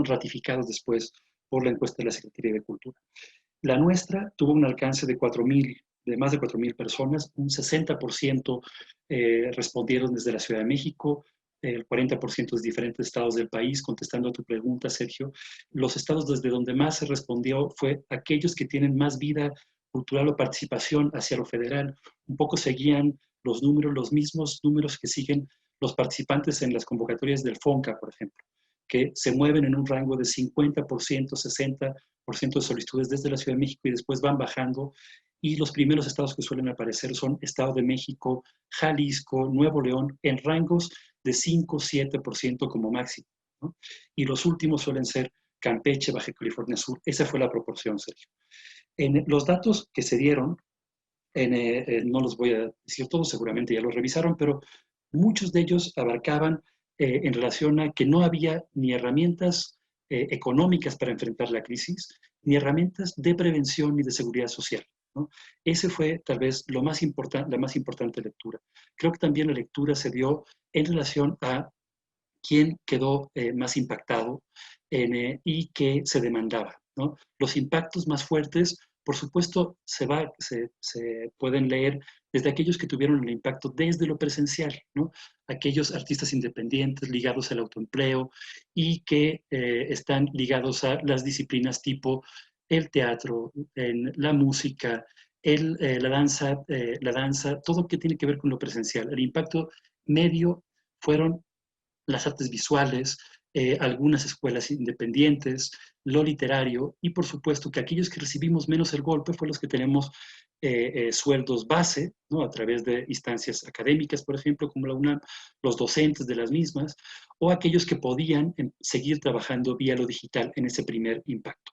ratificados después por la encuesta de la Secretaría de Cultura. La nuestra tuvo un alcance de más de 4,000 personas, un 60% respondieron desde la Ciudad de México, el 40% de diferentes estados del país. Contestando a tu pregunta, Sergio, los estados desde donde más se respondió fue aquellos que tienen más vida cultural o participación hacia lo federal. Un poco seguían los mismos números que siguen los participantes en las convocatorias del FONCA, por ejemplo, que se mueven en un rango de 50%, 60% de solicitudes desde la Ciudad de México y después van bajando. Y los primeros estados que suelen aparecer son Estado de México, Jalisco, Nuevo León, en rangos de 5, 7% como máximo, ¿no? Y los últimos suelen ser Campeche, Baja California Sur. Esa fue la proporción, Sergio. En los datos que se dieron, no los voy a decir todos, seguramente ya los revisaron, pero muchos de ellos abarcaban en relación a que no había ni herramientas económicas para enfrentar la crisis, ni herramientas de prevención ni de seguridad social, ¿no? Ese fue tal vez la más importante lectura. Creo que también la lectura se dio en relación a quién quedó más impactado y qué se demandaba, ¿no? Los impactos más fuertes, por supuesto, se pueden leer desde aquellos que tuvieron el impacto desde lo presencial, ¿no? Aquellos artistas independientes ligados al autoempleo y que están ligados a las disciplinas tipo el teatro, la música, la danza, todo lo que tiene que ver con lo presencial. El impacto medio fueron las artes visuales, algunas escuelas independientes, lo literario, y por supuesto que aquellos que recibimos menos el golpe fue los que tenemos sueldos base, ¿no? A través de instancias académicas, por ejemplo, como la UNAM, los docentes de las mismas, o aquellos que podían seguir trabajando vía lo digital en ese primer impacto.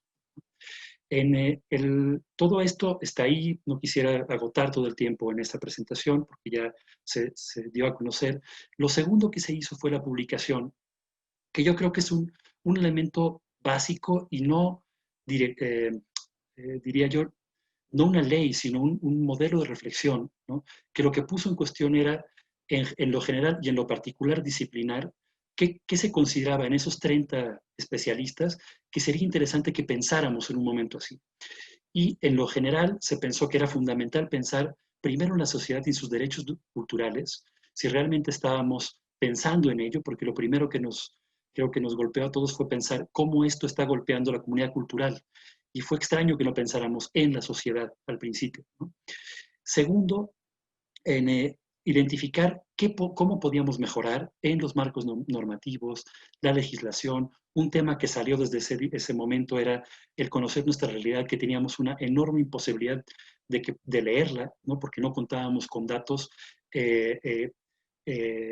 Todo esto está ahí, no quisiera agotar todo el tiempo en esta presentación porque ya se dio a conocer. Lo segundo que se hizo fue la publicación, que yo creo que es un elemento básico y no, diría yo, no una ley, sino un modelo de reflexión, ¿no? Que lo que puso en cuestión era, en lo general y en lo particular disciplinar, ¿qué se consideraba en esos 30 especialistas que sería interesante que pensáramos en un momento así? Y en lo general se pensó que era fundamental pensar primero en la sociedad y sus derechos culturales, si realmente estábamos pensando en ello, porque lo primero que creo que nos golpeó a todos fue pensar cómo esto está golpeando la comunidad cultural. Y fue extraño que no pensáramos en la sociedad al principio, ¿no? Segundo, en identificar cómo podíamos mejorar en los marcos normativos, la legislación. Un tema que salió desde ese momento era el conocer nuestra realidad, que teníamos una enorme imposibilidad de leerla, ¿no? Porque no contábamos con datos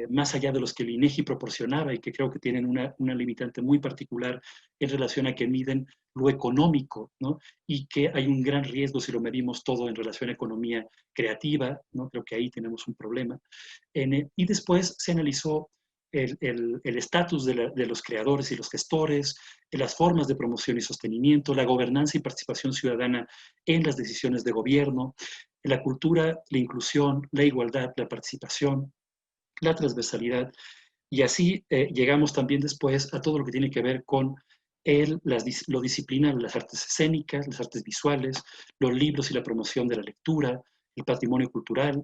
más allá de los que el INEGI proporcionaba y que creo que tienen una limitante muy particular en relación a que miden lo económico, ¿no? Y que hay un gran riesgo si lo medimos todo en relación a economía creativa, ¿no? Creo que ahí tenemos un problema. Y después se analizó el estatus de los creadores y los gestores, las formas de promoción y sostenimiento, la gobernanza y participación ciudadana en las decisiones de gobierno, la cultura, la inclusión, la igualdad, la participación, la transversalidad, y así llegamos también después a todo lo que tiene que ver con lo disciplinar, las artes escénicas, las artes visuales, los libros y la promoción de la lectura, el patrimonio cultural.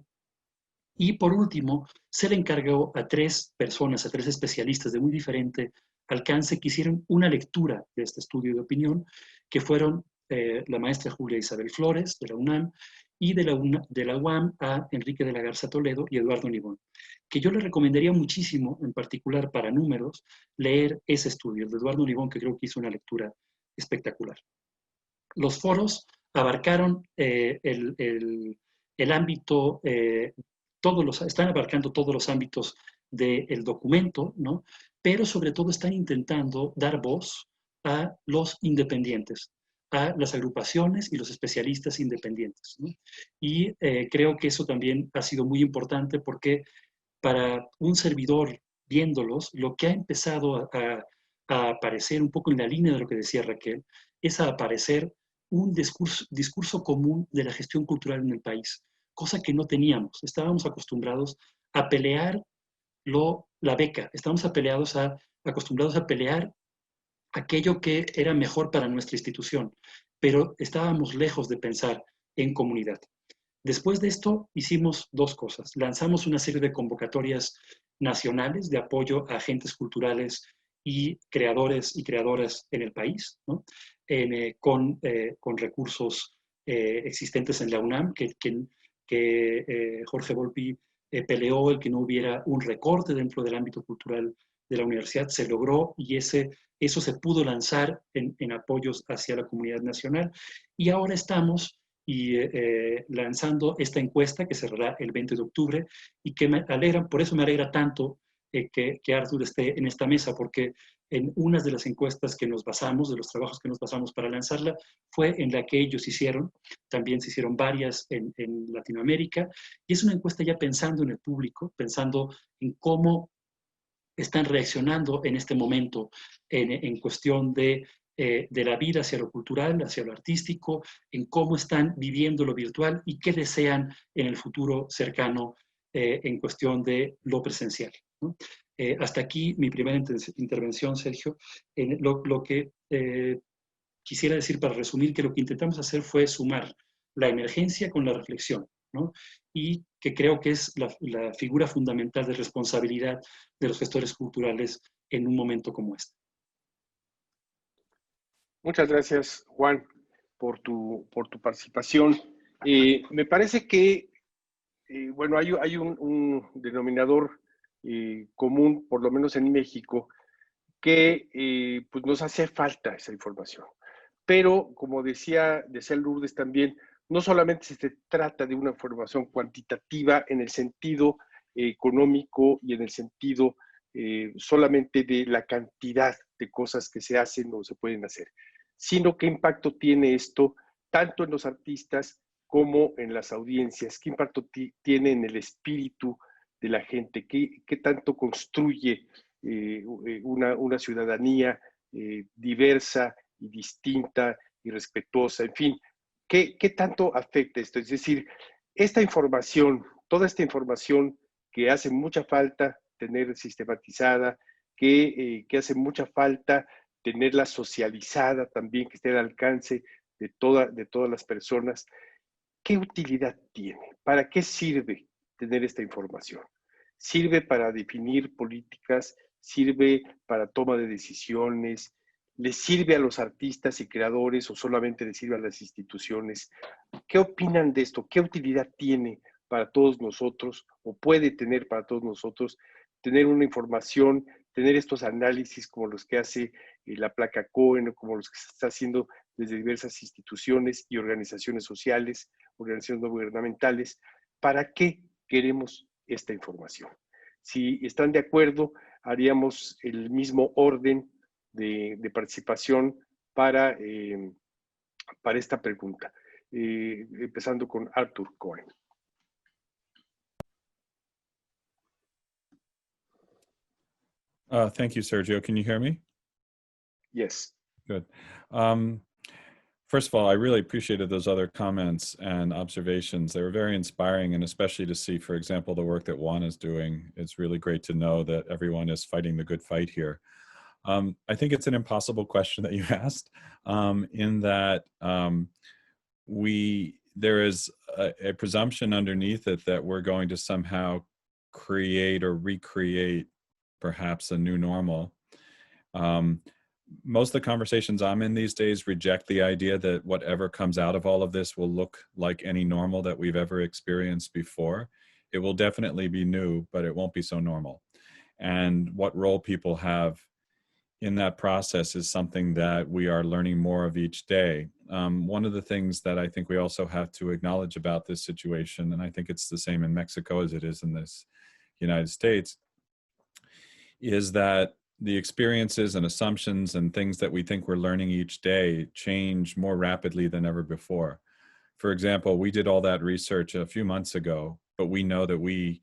Y por último, se le encargó a 3 personas, a 3 especialistas de muy diferente alcance que hicieron una lectura de este estudio de opinión, que fueron la maestra Julia Isabel Flores, de la UNAM, y de la UAM a Enrique de la Garza Toledo y Eduardo Nibón, que yo le recomendaría muchísimo, en particular para números, leer ese estudio, el de Eduardo Nibón, que creo que hizo una lectura espectacular. Los foros abarcaron el ámbito, están abarcando todos los ámbitos del documento, ¿no? Pero sobre todo están intentando dar voz a los independientes, a las agrupaciones y los especialistas independientes, ¿no? Y creo que eso también ha sido muy importante porque para un servidor viéndolos, lo que ha empezado a aparecer un poco en la línea de lo que decía Raquel, es a aparecer un discurso común de la gestión cultural en el país, cosa que no teníamos. Estábamos acostumbrados a pelear la beca, estábamos acostumbrados a pelear aquello que era mejor para nuestra institución, pero estábamos lejos de pensar en comunidad. Después de esto hicimos 2 cosas. Lanzamos una serie de convocatorias nacionales de apoyo a agentes culturales y creadores y creadoras en el país, ¿no? Con recursos existentes en la UNAM, que Jorge Volpi peleó el que no hubiera un recorte dentro del ámbito cultural de la universidad. Se logró y eso se pudo lanzar en apoyos hacia la comunidad nacional. Y ahora estamos lanzando esta encuesta que cerrará el 20 de octubre y que por eso me alegra tanto que Arthur esté en esta mesa, porque en unas de las encuestas que nos basamos, de los trabajos que nos basamos para lanzarla, fue en la que ellos hicieron. También se hicieron varias en Latinoamérica, y es una encuesta ya pensando en el público, pensando en cómo están reaccionando en este momento en cuestión de la vida hacia lo cultural, hacia lo artístico, en cómo están viviendo lo virtual y qué desean en el futuro cercano en cuestión de lo presencial, ¿no? Hasta aquí mi primera intervención, Sergio. Lo que quisiera decir para resumir que lo que intentamos hacer fue sumar la emergencia con la reflexión, ¿no? Y que creo que es la figura fundamental de responsabilidad de los gestores culturales en un momento como este.
Muchas gracias, Juan, por tu participación. Me parece que, bueno, hay un denominador común, por lo menos en México, que pues nos hace falta esa información. Pero, como decía Lourdes también, no solamente se trata de una información cuantitativa en el sentido económico y en el sentido solamente de la cantidad de cosas que se hacen o se pueden hacer, sino qué impacto tiene esto tanto en los artistas como en las audiencias, qué impacto tiene en el espíritu de la gente, qué tanto construye una ciudadanía diversa y distinta y respetuosa, en fin, ¿qué tanto afecta esto? Es decir, esta información, toda esta información que hace mucha falta tener sistematizada, que hace mucha falta tenerla socializada también, que esté al alcance de todas las personas, ¿qué utilidad tiene? ¿Para qué sirve tener esta información? ¿Sirve para definir políticas? ¿Sirve para toma de decisiones? ¿Le sirve a los artistas y creadores o solamente le sirve a las instituciones? ¿Qué opinan de esto? ¿Qué utilidad tiene para todos nosotros o puede tener para todos nosotros tener una información, tener estos análisis como los que hace la placa Cohen o como los que se está haciendo desde diversas instituciones y organizaciones sociales, organizaciones no gubernamentales? ¿Para qué queremos esta información? Si están de acuerdo, haríamos el mismo orden de participación para esta pregunta, empezando con Arthur Cohen.
Thank you, Sergio. Can you hear me?
Yes.
Good. First of all, I really appreciated those other comments and observations. They were very inspiring, and especially to see, for example, the work that Juan is doing. It's really great to know that everyone is fighting the good fight here. I think it's an impossible question that you asked, in that there is a presumption underneath it that we're going to somehow create or recreate perhaps a new normal. Most of the conversations I'm in these days reject the idea that whatever comes out of all of this will look like any normal that we've ever experienced before. It will definitely be new, but it won't be so normal. And what role people have in that process is something that we are learning more of each day. One of the things that I think we also have to acknowledge about this situation, and I think it's the same in Mexico as it is in this United States, is that the experiences and assumptions and things that we think we're learning each day change more rapidly than ever before. For example, we did all that research a few months ago, but we know that we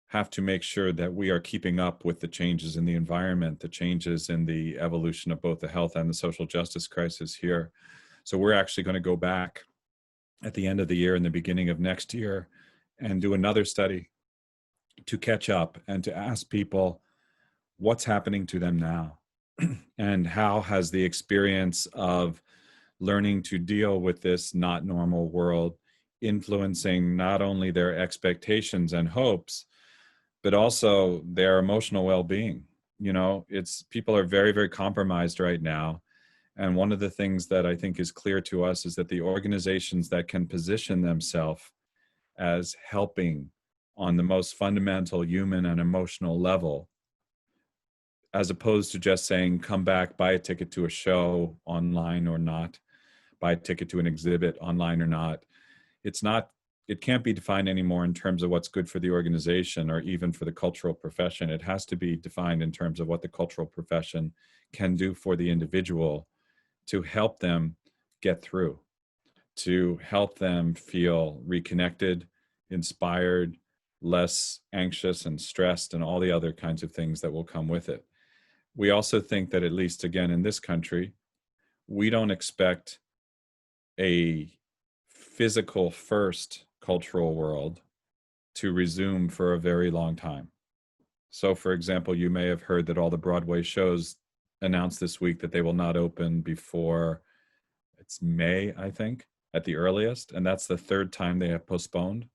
have to make sure that we are keeping up with the changes in the environment, the changes in the evolution of both the health and the social justice crisis here. So we're actually going to go back at the end of the year and the beginning of next year and do another study to catch up and to ask people what's happening to them now and how has the experience of learning to deal with this not normal world influencing not only their expectations and hopes, but also their emotional well-being. You know, people are very, very compromised right now. And one of the things that I think is clear to us is that the organizations that can position themselves as helping on the most fundamental human and emotional level, as opposed to just saying, come back, buy a ticket to a show online or not, buy a ticket to an exhibit online or not. It can't be defined anymore in terms of what's good for the organization or even for the cultural profession. It has to be defined in terms of what the cultural profession can do for the individual to help them get through, to help them feel reconnected, inspired, less anxious and stressed and all the other kinds of things that will come with it. We also think that, at least again in this country, we don't expect a physical first cultural world to resume for a very long time. So for example, you may have heard that all the Broadway shows announced this week that they will not open before it's May, I think, at the earliest, and that's the third time they have postponed.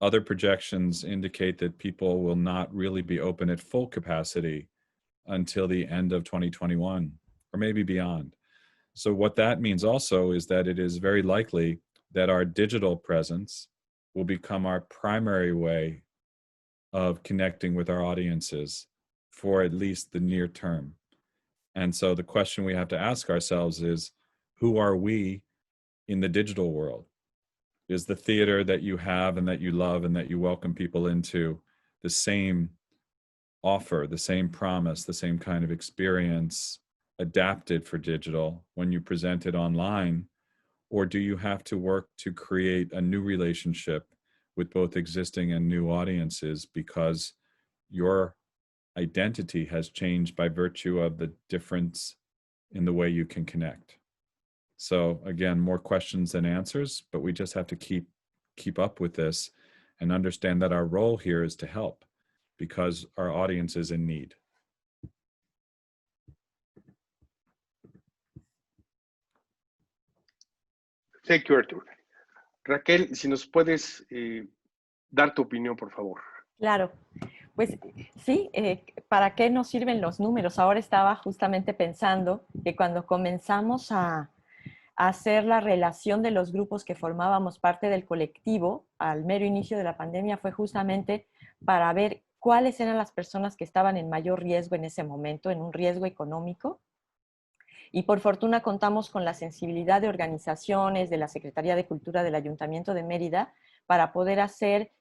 Other projections indicate that people will not really be open at full capacity until the end of 2021, or maybe beyond. So what that means also is that it is very likely that our digital presence will become our primary way of connecting with our audiences for at least the near term. And so the question we have to ask ourselves is, who are we in the digital world? Is the theater that you have and that you love and that you welcome people into the same offer, the same promise, the same kind of experience adapted for digital when you present it online? Or do you have to work to create a new relationship with both existing and new audiences because your identity has changed by virtue of the difference in the way you can connect? So again, more questions than answers, but we just have to keep up with this and understand that our role here is to help because our audience is in need.
Thank you, Artur. Raquel, si nos puedes dar tu opinión, por favor.
Claro, pues sí, ¿para qué nos sirven los números? Ahora estaba justamente pensando que cuando comenzamos a hacer la relación de los grupos que formábamos parte del colectivo al mero inicio de la pandemia fue justamente para ver cuáles eran las personas que estaban en mayor riesgo en ese momento, en un riesgo económico. Y por fortuna contamos con la sensibilidad de organizaciones, de la Secretaría de Cultura del Ayuntamiento de Mérida, para poder hacer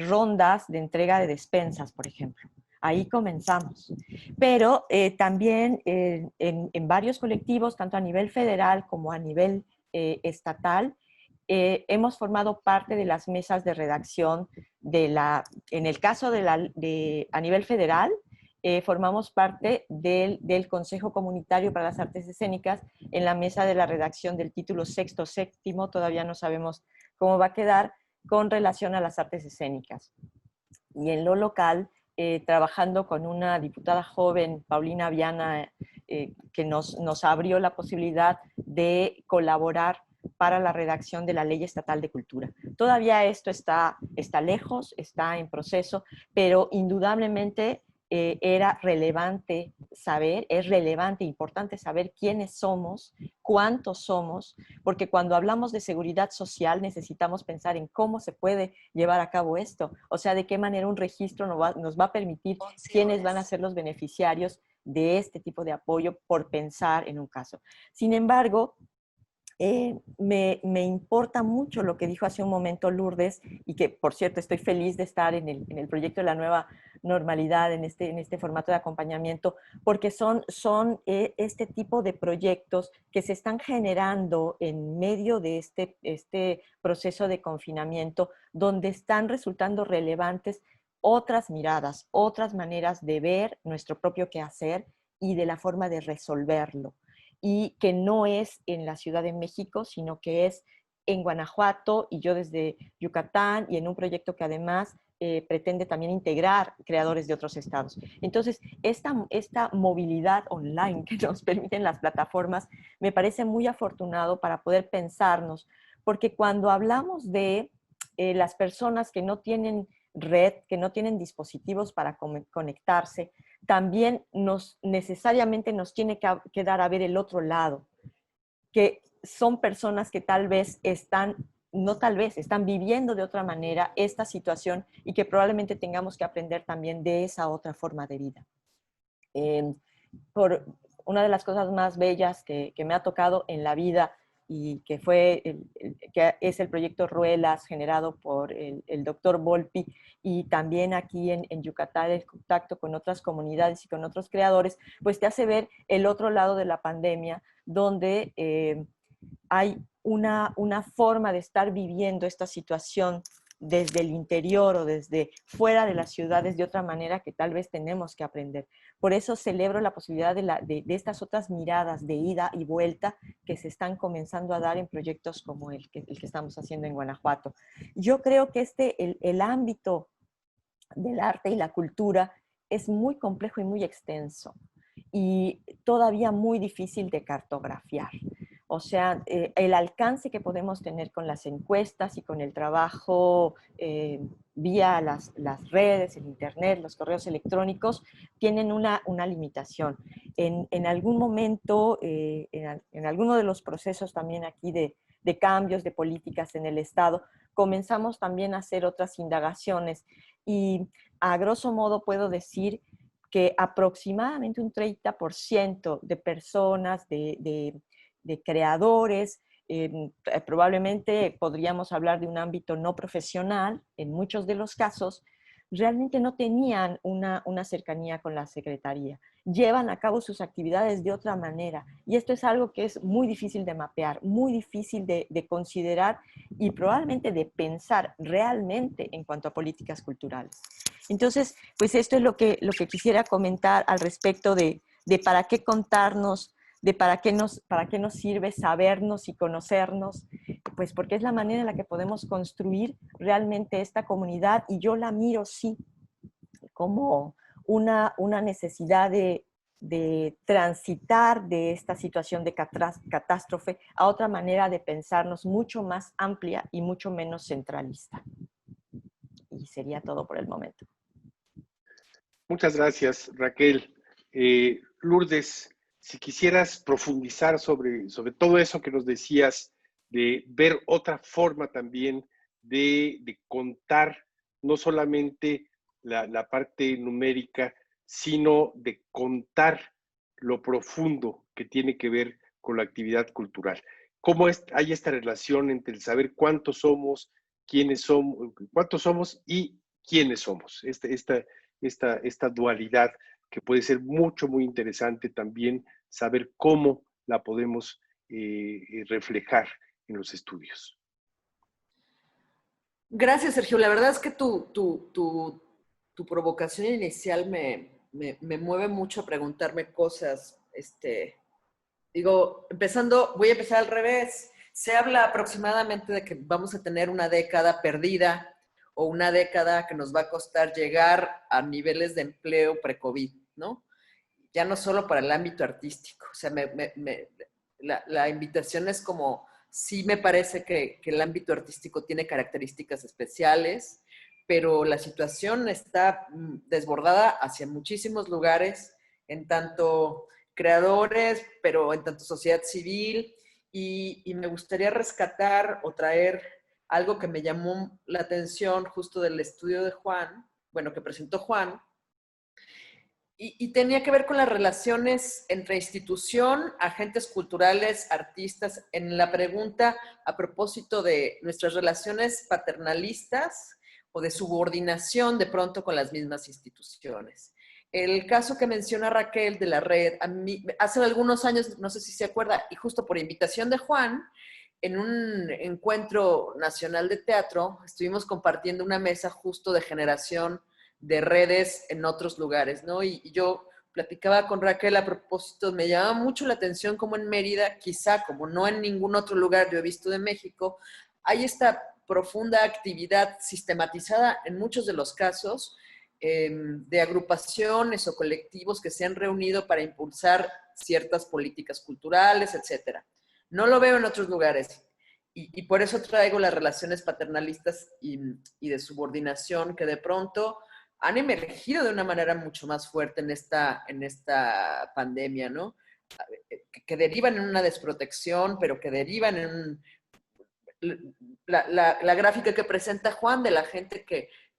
rondas de entrega de despensas, por ejemplo. Ahí comenzamos. Pero también en varios colectivos, tanto a nivel federal como a nivel estatal, hemos formado parte de las mesas de redacción en el caso a nivel federal, formamos parte del Consejo Comunitario para las Artes Escénicas en la mesa de la redacción del título sexto, séptimo, todavía no sabemos cómo va a quedar, con relación a las artes escénicas. Y en lo local, trabajando con una diputada joven, Paulina Viana, que nos abrió la posibilidad de colaborar para la redacción de la Ley Estatal de Cultura. Todavía esto está lejos, está en proceso, pero indudablemente era relevante saber, es relevante, importante saber quiénes somos, cuántos somos, porque cuando hablamos de seguridad social necesitamos pensar en cómo se puede llevar a cabo esto, o sea, de qué manera un registro nos va a permitir quiénes van a ser los beneficiarios de este tipo de apoyo por pensar en un caso. Sin embargo, me importa mucho lo que dijo hace un momento Lourdes, y que, por cierto, estoy feliz de estar en el proyecto de la nueva normalidad, en este formato de acompañamiento, porque son este tipo de proyectos que se están generando en medio de este proceso de confinamiento, donde están resultando relevantes otras miradas, otras maneras de ver nuestro propio quehacer y de la forma de resolverlo. Y que no es en la Ciudad de México, sino que es en Guanajuato y yo desde Yucatán, y en un proyecto que además pretende también integrar creadores de otros estados. Entonces, esta movilidad online que nos permiten las plataformas me parece muy afortunado para poder pensarnos, porque cuando hablamos de las personas que no tienen red, que no tienen dispositivos para conectarse, también necesariamente nos tiene que dar a ver el otro lado, que son personas que tal vez están viviendo de otra manera esta situación y que probablemente tengamos que aprender también de esa otra forma de vida. Por una de las cosas más bellas que me ha tocado en la vida y que es el proyecto Ruelas, generado por el doctor Volpi, y también aquí en Yucatán el contacto con otras comunidades y con otros creadores, pues te hace ver el otro lado de la pandemia, donde hay una forma de estar viviendo esta situación desde el interior o desde fuera de las ciudades de otra manera que tal vez tenemos que aprender. Por eso celebro la posibilidad de estas otras miradas de ida y vuelta que se están comenzando a dar en proyectos como el que estamos haciendo en Guanajuato. Yo creo que el ámbito del arte y la cultura es muy complejo y muy extenso y todavía muy difícil de cartografiar. O sea, el alcance que podemos tener con las encuestas y con el trabajo vía las redes, el internet, los correos electrónicos, tienen una limitación. En algún momento, en alguno de los procesos también aquí de cambios de políticas en el Estado, comenzamos también a hacer otras indagaciones y a grosso modo puedo decir que aproximadamente un 30% de personas, de creadores, probablemente podríamos hablar de un ámbito no profesional, en muchos de los casos, realmente no tenían una cercanía con la Secretaría. Llevan a cabo sus actividades de otra manera. Y esto es algo que es muy difícil de mapear, muy difícil de considerar y probablemente de pensar realmente en cuanto a políticas culturales. Entonces, pues esto es lo que quisiera comentar al respecto de para qué contarnos, de para qué nos sirve sabernos y conocernos, pues porque es la manera en la que podemos construir realmente esta comunidad, y yo la miro, sí, como una necesidad de transitar de esta situación de catástrofe a otra manera de pensarnos mucho más amplia y mucho menos centralista. Y sería todo por el momento.
Muchas gracias, Raquel. Lourdes, si quisieras profundizar sobre todo eso que nos decías, de ver otra forma también de contar no solamente la parte numérica, sino de contar lo profundo que tiene que ver con la actividad cultural. ¿Cómo hay esta relación entre el saber cuántos somos, cuántos somos y quiénes somos? Esta dualidad que puede ser muy interesante también saber cómo la podemos reflejar en los estudios.
Gracias, Sergio. La verdad es que tu provocación inicial me mueve mucho a preguntarme cosas. Voy a empezar al revés. Se habla aproximadamente de que vamos a tener una década perdida o una década que nos va a costar llegar a niveles de empleo pre-COVID, ¿no? Ya no solo para el ámbito artístico. O sea, la invitación es como, sí me parece que el ámbito artístico tiene características especiales, pero la situación está desbordada hacia muchísimos lugares, en tanto creadores, pero en tanto sociedad civil, y me gustaría rescatar o traer algo que me llamó la atención justo del estudio de Juan, bueno, que presentó Juan, y tenía que ver con las relaciones entre institución, agentes culturales, artistas, en la pregunta a propósito de nuestras relaciones paternalistas o de subordinación de pronto con las mismas instituciones. El caso que menciona Raquel de la red, a mí, hace algunos años, no sé si se acuerda, y justo por invitación de Juan, en un encuentro nacional de teatro, estuvimos compartiendo una mesa justo de generación de redes en otros lugares, ¿no? Y yo platicaba con Raquel a propósito, me llamaba mucho la atención como en Mérida, quizá como no en ningún otro lugar yo he visto de México, hay esta profunda actividad sistematizada en muchos de los casos de agrupaciones o colectivos que se han reunido para impulsar ciertas políticas culturales, etcétera. No lo veo en otros lugares. Y por eso traigo las relaciones paternalistas y de subordinación que de pronto han emergido de una manera mucho más fuerte en esta pandemia, ¿no? Que derivan en una desprotección, pero que derivan en la gráfica que presenta Juan de la gente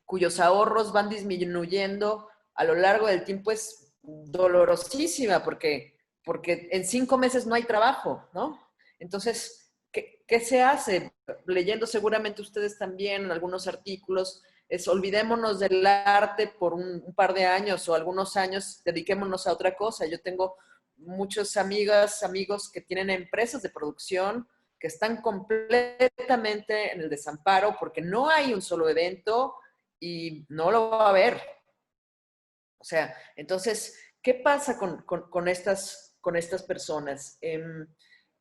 cuyos ahorros van disminuyendo a lo largo del tiempo es dolorosísima porque en 5 meses no hay trabajo, ¿no? Entonces, ¿qué se hace? Leyendo seguramente ustedes también algunos artículos, olvidémonos del arte por un par de años o algunos años, dediquémonos a otra cosa. Yo tengo muchos amigos que tienen empresas de producción que están completamente en el desamparo porque no hay un solo evento y no lo va a haber. O sea, entonces, ¿qué pasa con estas personas?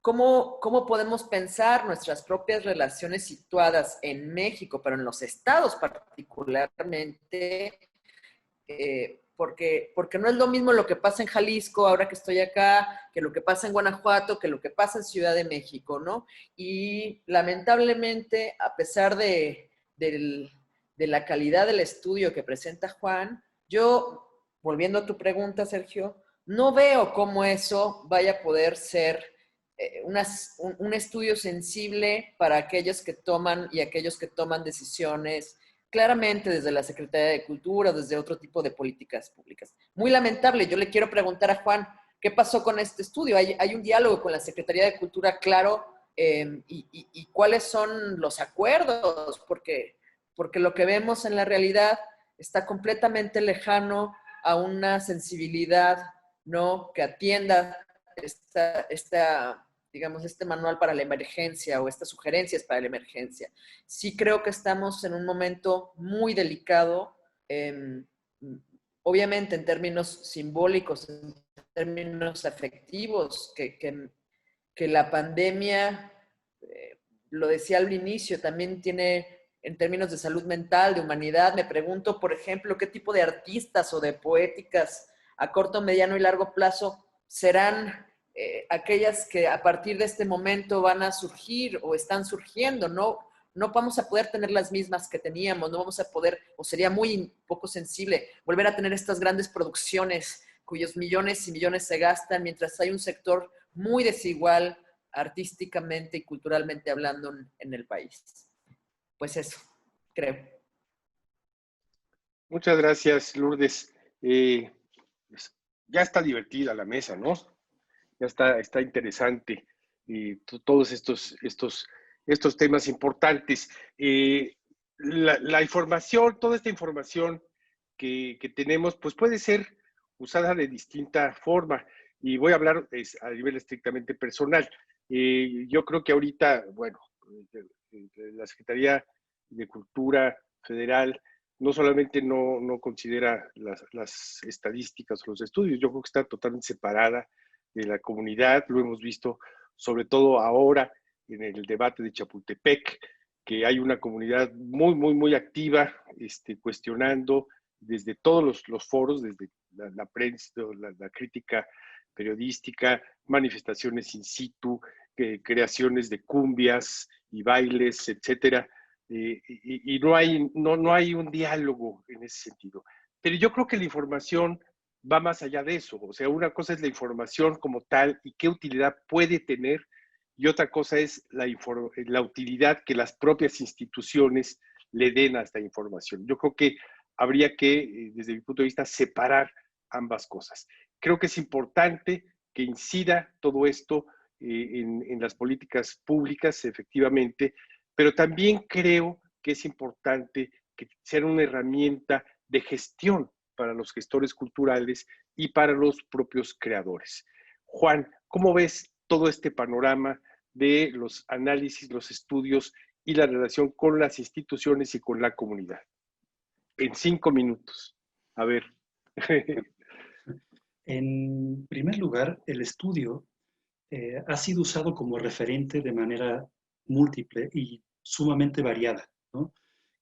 ¿Cómo podemos pensar nuestras propias relaciones situadas en México, pero en los estados particularmente? Porque no es lo mismo lo que pasa en Jalisco, ahora que estoy acá, que lo que pasa en Guanajuato, que lo que pasa en Ciudad de México, ¿no? Y lamentablemente, a pesar de la calidad del estudio que presenta Juan, yo, volviendo a tu pregunta, Sergio, no veo cómo eso vaya a poder ser un estudio sensible para aquellos que toman y aquellos que toman decisiones claramente desde la Secretaría de Cultura, desde otro tipo de políticas públicas. Muy lamentable. Yo le quiero preguntar a Juan, ¿qué pasó con este estudio? ¿Hay un diálogo con la Secretaría de Cultura claro? Y cuáles son los acuerdos? Porque lo que vemos en la realidad está completamente lejano a una sensibilidad, ¿no?, que atienda digamos, este manual para la emergencia o estas sugerencias para la emergencia. Sí creo que estamos en un momento muy delicado, obviamente en términos simbólicos, en términos afectivos, que la pandemia, lo decía al inicio, también tiene en términos de salud mental, de humanidad. Me pregunto, por ejemplo, qué tipo de artistas o de poéticas a corto, mediano y largo plazo serán aquellas que a partir de este momento van a surgir o están surgiendo. No vamos a poder tener las mismas que teníamos, no vamos a poder, o sería muy poco sensible, volver a tener estas grandes producciones cuyos millones y millones se gastan, mientras hay un sector muy desigual artísticamente y culturalmente hablando en el país. Pues eso, creo.
Muchas gracias, Lourdes. Ya está divertida la mesa, ¿no? Ya está interesante todos estos temas importantes. La información, toda esta información que tenemos, pues puede ser usada de distinta forma. Y voy a hablar a nivel estrictamente personal. Yo creo que ahorita, bueno, la Secretaría de Cultura Federal no solamente no considera las estadísticas o los estudios, yo creo que está totalmente separada de la comunidad. Lo hemos visto sobre todo ahora en el debate de Chapultepec, que hay una comunidad muy activa cuestionando desde todos los foros, desde la prensa, la crítica periodística, manifestaciones in situ, creaciones de cumbias y bailes, etcétera. Y no hay un diálogo en ese sentido. Pero yo creo que la información va más allá de eso. O sea, una cosa es la información como tal y qué utilidad puede tener, y otra cosa es la utilidad que las propias instituciones le den a esta información. Yo creo que habría que, desde mi punto de vista, separar ambas cosas. Creo que es importante que incida todo esto en las políticas públicas, efectivamente, pero también creo que es importante que sea una herramienta de gestión para los gestores culturales y para los propios creadores. Juan, ¿cómo ves todo este panorama de los análisis, los estudios y la relación con las instituciones y con la comunidad? En 5 minutos. A ver.
En primer lugar, el estudio ha sido usado como referente de manera múltiple y sumamente variada, ¿no?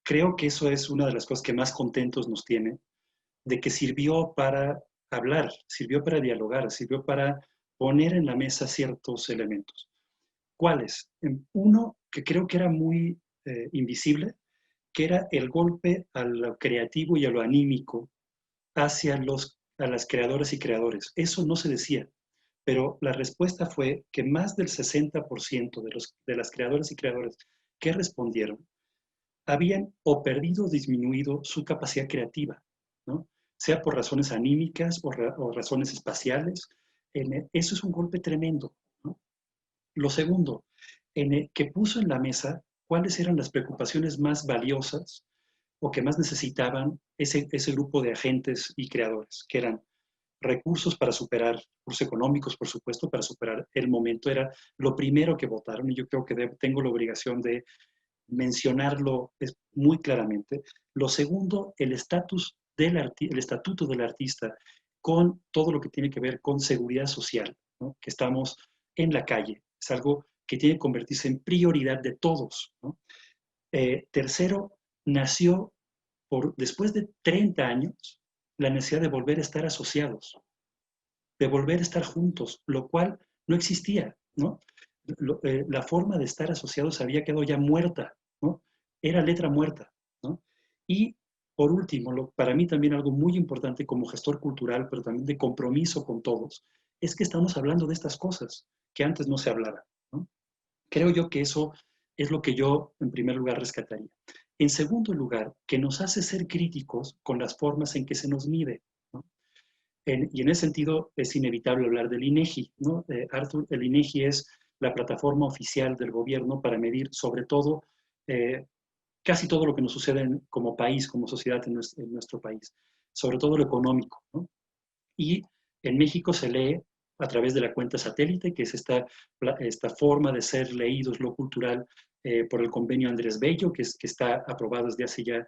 Creo que eso es una de las cosas que más contentos nos tiene, de que sirvió para hablar, sirvió para dialogar, sirvió para poner en la mesa ciertos elementos. ¿Cuáles? Uno que creo que era muy invisible, que era el golpe a lo creativo y a lo anímico hacia a las creadoras y creadores. Eso no se decía, pero la respuesta fue que más del 60% de las creadoras y creadores que respondieron habían o perdido o disminuido su capacidad creativa, ¿no? Sea por razones anímicas o razones espaciales. Eso es un golpe tremendo, ¿no? Lo segundo, que puso en la mesa cuáles eran las preocupaciones más valiosas o que más necesitaban ese grupo de agentes y creadores, que eran recursos para superar, recursos económicos, por supuesto, para superar el momento. Era lo primero que votaron y yo creo que tengo la obligación de mencionarlo muy claramente. Lo segundo, el estatus el estatuto del artista con todo lo que tiene que ver con seguridad social, ¿no? Que estamos en la calle. Es algo que tiene que convertirse en prioridad de todos, ¿no? Tercero, nació después de 30 años la necesidad de volver a estar asociados, de volver a estar juntos, lo cual no existía, ¿no? La forma de estar asociados había quedado ya muerta, ¿no? Era letra muerta, ¿no? Y por último, para mí también algo muy importante como gestor cultural, pero también de compromiso con todos, es que estamos hablando de estas cosas que antes no se hablaban, ¿no? Creo yo que eso es lo que yo, en primer lugar, rescataría. En segundo lugar, que nos hace ser críticos con las formas en que se nos mide, ¿no? Y en ese sentido es inevitable hablar del INEGI, ¿no? Arthur, el INEGI es la plataforma oficial del gobierno para medir sobre todo casi todo lo que nos sucede como país, como sociedad en nuestro país, sobre todo lo económico, ¿no? Y en México se lee a través de la cuenta satélite, que es esta forma de ser leídos lo cultural por el convenio Andrés Bello, que está aprobado desde hace ya,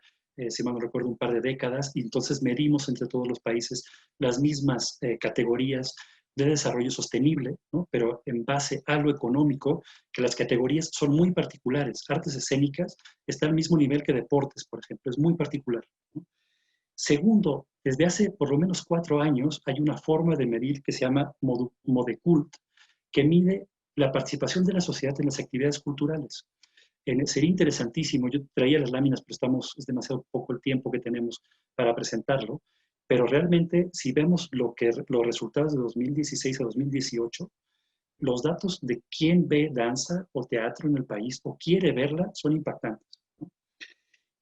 si mal no recuerdo, un par de décadas, y entonces medimos entre todos los países las mismas categorías de desarrollo sostenible, ¿no? Pero en base a lo económico, que las categorías son muy particulares. Artes escénicas está al mismo nivel que deportes, por ejemplo, es muy particular, ¿no? Segundo, desde hace por lo menos 4 años hay una forma de medir que se llama Modecult, que mide la participación de la sociedad en las actividades culturales. Sería interesantísimo, yo traía las láminas, pero es demasiado poco el tiempo que tenemos para presentarlo, pero realmente si vemos los resultados de 2016 a 2018, los datos de quién ve danza o teatro en el país o quiere verla son impactantes, ¿no?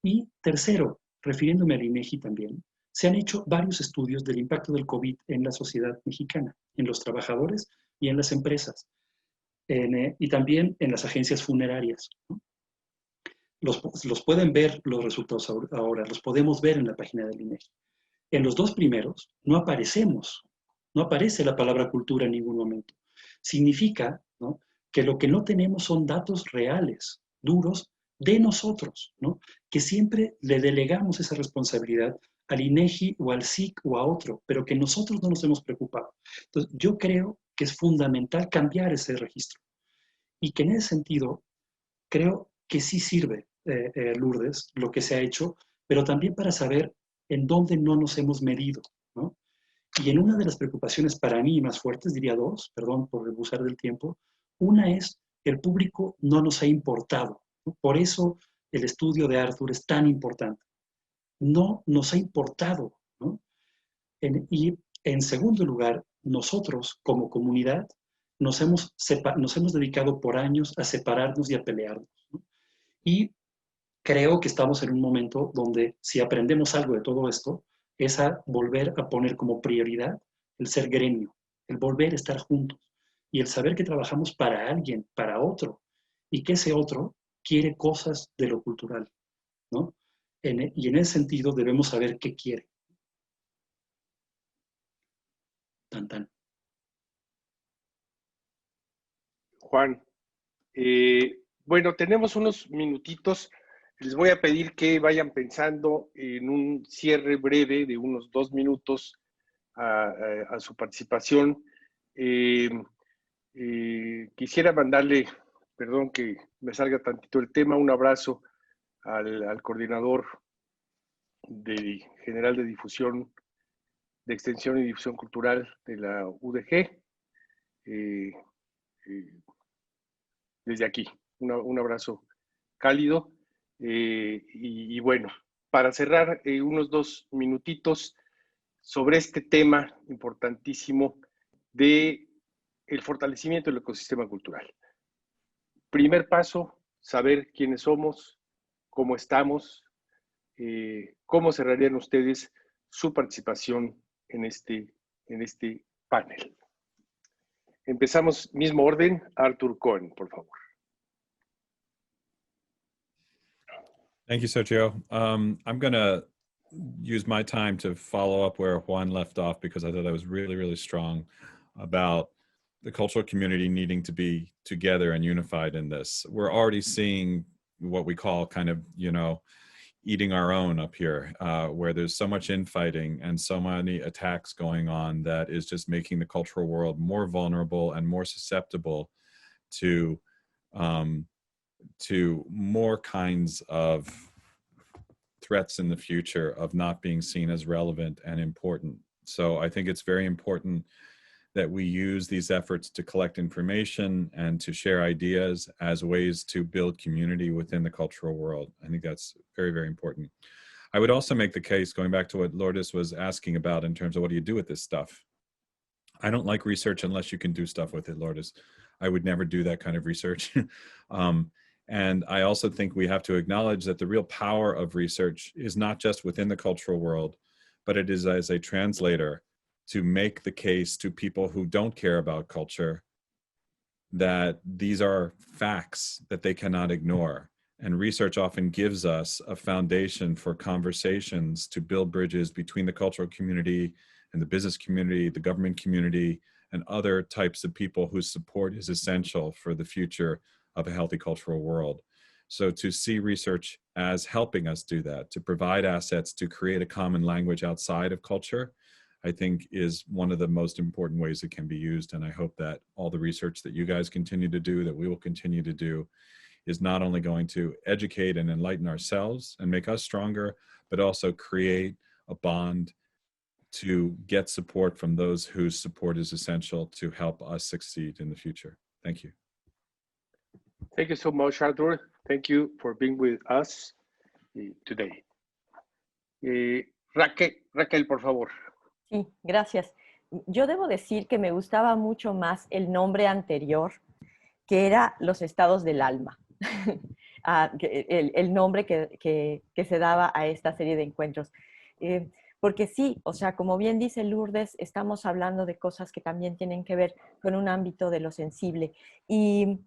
Y tercero, refiriéndome al INEGI también, se han hecho varios estudios del impacto del COVID en la sociedad mexicana, en los trabajadores y en las empresas, y también en las agencias funerarias, ¿no? Los pueden ver los resultados ahora, los podemos ver en la página del INEGI. En los 2 primeros no aparece la palabra cultura en ningún momento. Significa, ¿no?, que lo que no tenemos son datos reales, duros, de nosotros, ¿no?, que siempre le delegamos esa responsabilidad al INEGI o al SIC o a otro, pero que nosotros no nos hemos preocupado. Entonces, yo creo que es fundamental cambiar ese registro y que en ese sentido creo que sí sirve, Lourdes, lo que se ha hecho, pero también para saber en dónde no nos hemos medido, ¿no? Y en una de las preocupaciones para mí más fuertes, diría 2, perdón por abusar del tiempo, una es el público no nos ha importado, ¿no? Por eso el estudio de Arthur es tan importante. No nos ha importado, ¿no? Y en segundo lugar, nosotros como comunidad nos hemos dedicado por años a separarnos y a pelearnos, ¿no? Y creo que estamos en un momento donde si aprendemos algo de todo esto, es a volver a poner como prioridad el ser gremio, el volver a estar juntos y el saber que trabajamos para alguien, para otro, y que ese otro quiere cosas de lo cultural, ¿no? Y en ese sentido debemos saber qué quiere. Tan, tan.
Juan, bueno, tenemos unos minutitos. Les voy a pedir que vayan pensando en un cierre breve de unos 2 minutos a su participación. Quisiera mandarle, perdón que me salga tantito el tema, un abrazo al coordinador general de difusión, de extensión y difusión cultural de la UDG. Desde aquí, un abrazo cálido. Y bueno, para cerrar unos 2 minutitos sobre este tema importantísimo de el fortalecimiento del ecosistema cultural. Primer paso, saber quiénes somos, cómo estamos, cómo cerrarían ustedes su participación en este panel. Empezamos, mismo orden, Arthur Cohen, por favor.
Thank you, Sergio. I'm going to use my time to follow up where Juan left off, because I thought that was really, really strong about the cultural community needing to be together and unified in this. We're already seeing what we call kind of, you know, eating our own up here, where there's so much infighting and so many attacks going on that is just making the cultural world more vulnerable and more susceptible to more kinds of threats in the future of not being seen as relevant and important. So I think it's very important that we use these efforts to collect information and to share ideas as ways to build community within the cultural world. I think that's very, very important. I would also make the case, going back to what Lourdes was asking about in terms of what do you do with this stuff? I don't like research unless you can do stuff with it, Lourdes. I would never do that kind of research. And I also think we have to acknowledge that the real power of research is not just within the cultural world, but it is as a translator to make the case to people who don't care about culture that these are facts that they cannot ignore. And research often gives us a foundation for conversations to build bridges between the cultural community and the business community, the government community, and other types of people whose support is essential for the future of a healthy cultural world. So to see research as helping us do that, to provide assets to create a common language outside of culture, I think is one of the most important ways it can be used. And I hope that all the research that you guys continue to do, that we will continue to do, is not only going to educate and enlighten ourselves and make us stronger, but also create a bond to get support from those whose support is essential to help us succeed in the future. Thank you.
Thank you so much, Arthur. Thank you for being with us today. Raquel, por favor.
Sí, gracias. Yo debo decir que me gustaba mucho más el nombre anterior, que era Los Estados del Alma. El nombre que se daba a esta serie de encuentros. Porque sí, o sea, como bien dice Lourdes, estamos hablando de cosas que también tienen que ver con un ámbito de lo sensible. Y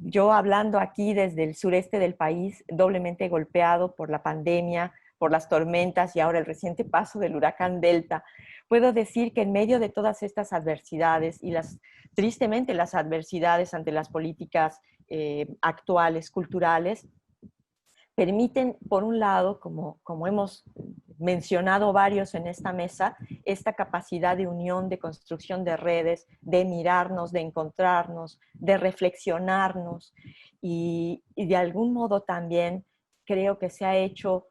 yo hablando aquí desde el sureste del país, doblemente golpeado por la pandemia, por las tormentas y ahora el reciente paso del huracán Delta, puedo decir que en medio de todas estas adversidades y tristemente las adversidades ante las políticas actuales, culturales, permiten, por un lado, como hemos mencionado varios en esta mesa, esta capacidad de unión, de construcción de redes, de mirarnos, de encontrarnos, de reflexionarnos y de algún modo también creo que se ha hecho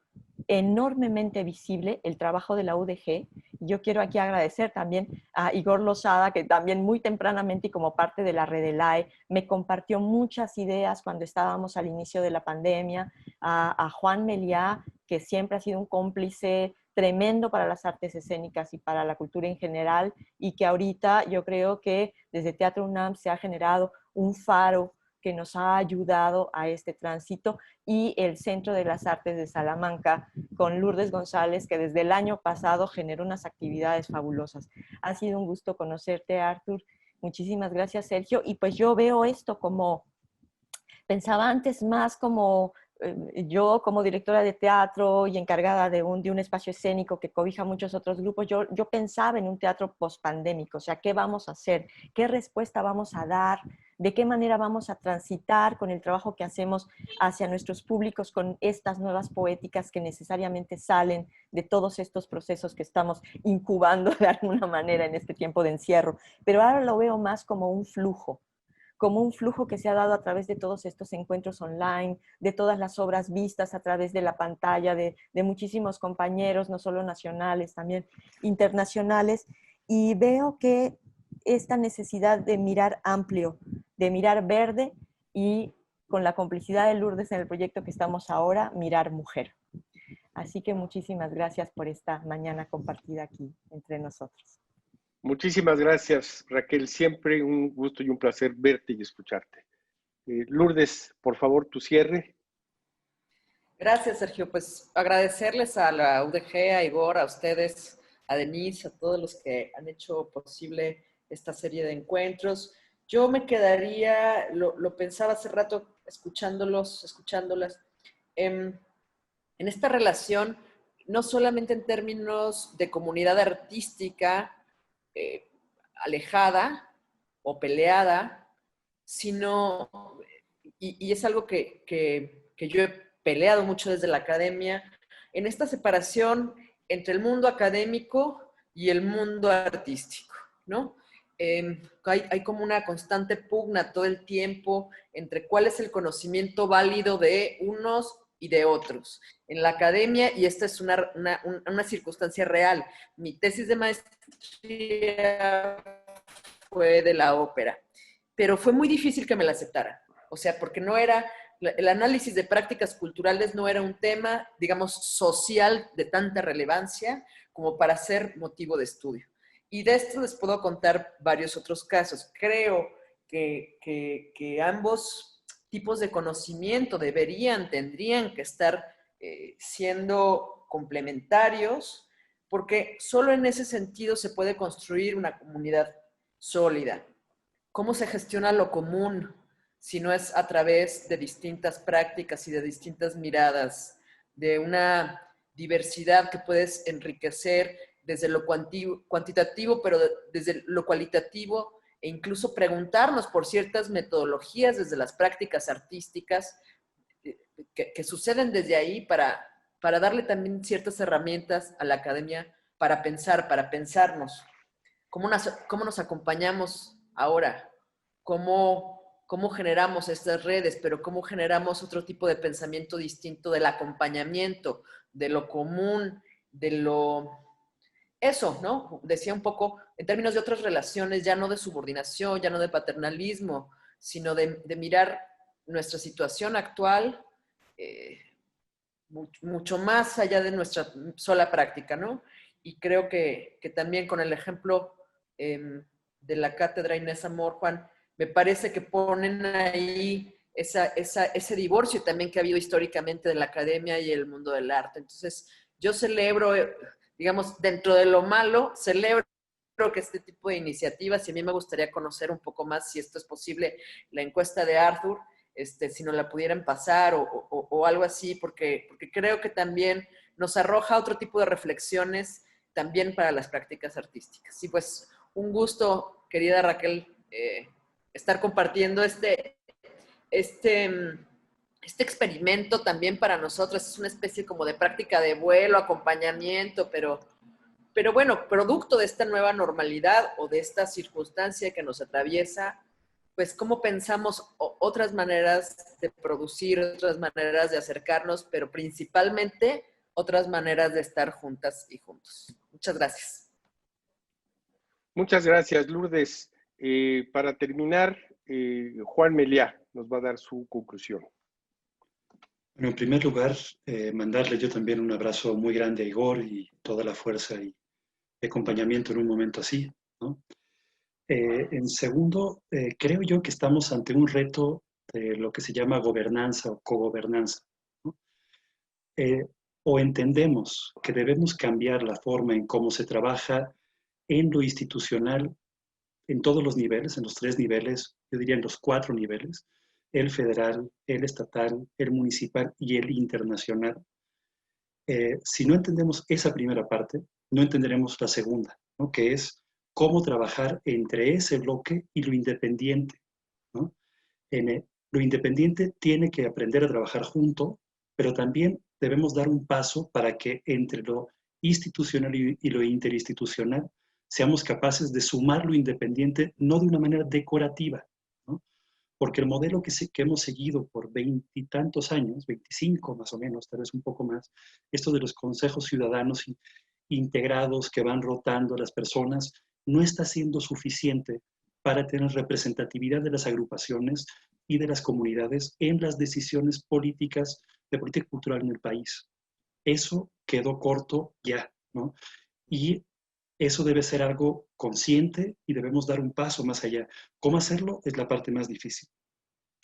enormemente visible el trabajo de la UDG. Yo quiero aquí agradecer también a Igor Losada, que también muy tempranamente y como parte de la Redelae me compartió muchas ideas cuando estábamos al inicio de la pandemia, a Juan Meliá, que siempre ha sido un cómplice tremendo para las artes escénicas y para la cultura en general, y que ahorita yo creo que desde Teatro UNAM se ha generado un faro que nos ha ayudado a este tránsito, y el Centro de las Artes de Salamanca con Lourdes González, que desde el año pasado generó unas actividades fabulosas. Ha sido un gusto conocerte, Arthur. Muchísimas gracias, Sergio. Y pues yo veo esto como, pensaba antes más como yo como directora de teatro y encargada de un espacio escénico que cobija muchos otros grupos, yo pensaba en un teatro pospandémico, o sea, ¿qué vamos a hacer? ¿Qué respuesta vamos a dar? ¿De qué manera vamos a transitar con el trabajo que hacemos hacia nuestros públicos con estas nuevas poéticas que necesariamente salen de todos estos procesos que estamos incubando de alguna manera en este tiempo de encierro? Pero ahora lo veo más como un flujo que se ha dado a través de todos estos encuentros online, de todas las obras vistas a través de la pantalla, de muchísimos compañeros, no solo nacionales, también internacionales, y veo que esta necesidad de mirar amplio, de mirar verde y con la complicidad de Lourdes en el proyecto que estamos ahora, mirar mujer. Así que muchísimas gracias por esta mañana compartida aquí entre nosotros.
Muchísimas gracias, Raquel. Siempre un gusto y un placer verte y escucharte. Lourdes, por favor, tu cierre.
Gracias, Sergio. Pues agradecerles a la UDG, a Igor, a ustedes, a Denise, a todos los que han hecho posible esta serie de encuentros. Yo me quedaría, lo pensaba hace rato, escuchándolas, en esta relación no solamente en términos de comunidad artística alejada o peleada, sino, y es algo que yo he peleado mucho desde la academia, en esta separación entre el mundo académico y el mundo artístico, ¿no? Hay como una constante pugna todo el tiempo entre cuál es el conocimiento válido de unos y de otros. En la academia, y esta es una circunstancia real, mi tesis de maestría fue de la ópera, pero fue muy difícil que me la aceptaran. O sea, porque no era, el análisis de prácticas culturales no era un tema, digamos, social de tanta relevancia como para ser motivo de estudio. Y de esto les puedo contar varios otros casos. Creo que ambos tipos de conocimiento tendrían que estar siendo complementarios, porque solo en ese sentido se puede construir una comunidad sólida. ¿Cómo se gestiona lo común si no es a través de distintas prácticas y de distintas miradas, de una diversidad que puedes enriquecer desde lo cuantitativo, pero desde lo cualitativo, e incluso preguntarnos por ciertas metodologías desde las prácticas artísticas que suceden desde ahí para darle también ciertas herramientas a la academia para pensar, para pensarnos? ¿Cómo nos acompañamos ahora? ¿Cómo generamos estas redes? Pero ¿cómo generamos otro tipo de pensamiento distinto del acompañamiento, de lo común, de lo... Eso, ¿no? Decía un poco, en términos de otras relaciones, ya no de subordinación, ya no de paternalismo, sino de mirar nuestra situación actual mucho más allá de nuestra sola práctica, ¿no? Y creo que también con el ejemplo de la cátedra Inés Amor, Juan, me parece que ponen ahí ese divorcio también que ha habido históricamente de la academia y el mundo del arte. Entonces, yo celebro, digamos, dentro de lo malo, celebro que este tipo de iniciativas, y a mí me gustaría conocer un poco más, si esto es posible, la encuesta de Arthur, si nos la pudieran pasar o algo así, porque creo que también nos arroja otro tipo de reflexiones también para las prácticas artísticas. Y pues un gusto, querida Raquel, estar compartiendo este experimento también para nosotros. Es una especie como de práctica de vuelo, acompañamiento, pero bueno, producto de esta nueva normalidad o de esta circunstancia que nos atraviesa, pues cómo pensamos otras maneras de producir, otras maneras de acercarnos, pero principalmente otras maneras de estar juntas y juntos. Muchas gracias.
Muchas gracias, Lourdes. Para terminar, Juan Meliá nos va a dar su conclusión.
Bueno, en primer lugar, mandarle yo también un abrazo muy grande a Igor y toda la fuerza y acompañamiento en un momento así, ¿no? En segundo, creo yo que estamos ante un reto de lo que se llama gobernanza o cogobernanza, ¿no? O entendemos que debemos cambiar la forma en cómo se trabaja en lo institucional, en todos los niveles, en los 3 niveles, yo diría en los 4 niveles, el federal, el estatal, el municipal y el internacional. Si no entendemos esa primera parte, no entenderemos la segunda, ¿no? Que es cómo trabajar entre ese bloque y lo independiente, ¿no? Lo independiente tiene que aprender a trabajar junto, pero también debemos dar un paso para que entre lo institucional y lo interinstitucional seamos capaces de sumar lo independiente, no de una manera decorativa, ¿no? Porque el modelo que hemos seguido por 20 y tantos años, 25 más o menos, tal vez un poco más, esto de los consejos ciudadanos integrados que van rotando a las personas, no está siendo suficiente para tener representatividad de las agrupaciones y de las comunidades en las decisiones políticas de política cultural en el país. Eso quedó corto ya, ¿no? Y eso debe ser algo consciente y debemos dar un paso más allá. ¿Cómo hacerlo? Es la parte más difícil.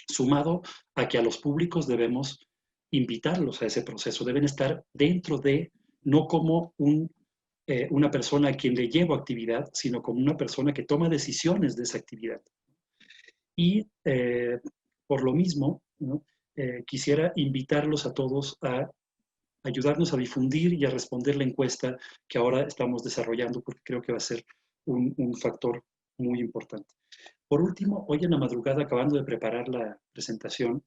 Sumado a que a los públicos debemos invitarlos a ese proceso. Deben estar dentro de, no como una persona a quien le llevo actividad, sino como una persona que toma decisiones de esa actividad. Y por lo mismo, ¿no? Quisiera invitarlos a todos a ayudarnos a difundir y a responder la encuesta que ahora estamos desarrollando, porque creo que va a ser un factor muy importante. Por último, hoy en la madrugada, acabando de preparar la presentación,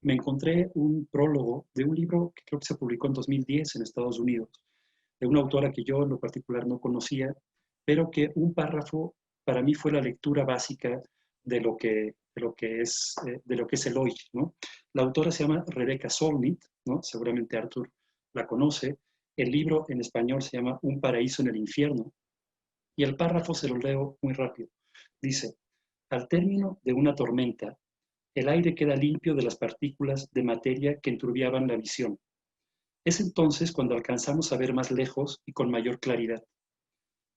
me encontré un prólogo de un libro que creo que se publicó en 2010 en Estados Unidos, de una autora que yo en lo particular no conocía, pero que un párrafo para mí fue la lectura básica de lo que es el hoy, ¿no? La autora se llama Rebecca Solnit, ¿no? Seguramente Arthur la conoce. El libro en español se llama Un paraíso en el infierno. Y el párrafo se lo leo muy rápido. Dice, al término de una tormenta, el aire queda limpio de las partículas de materia que enturbiaban la visión. Es entonces cuando alcanzamos a ver más lejos y con mayor claridad.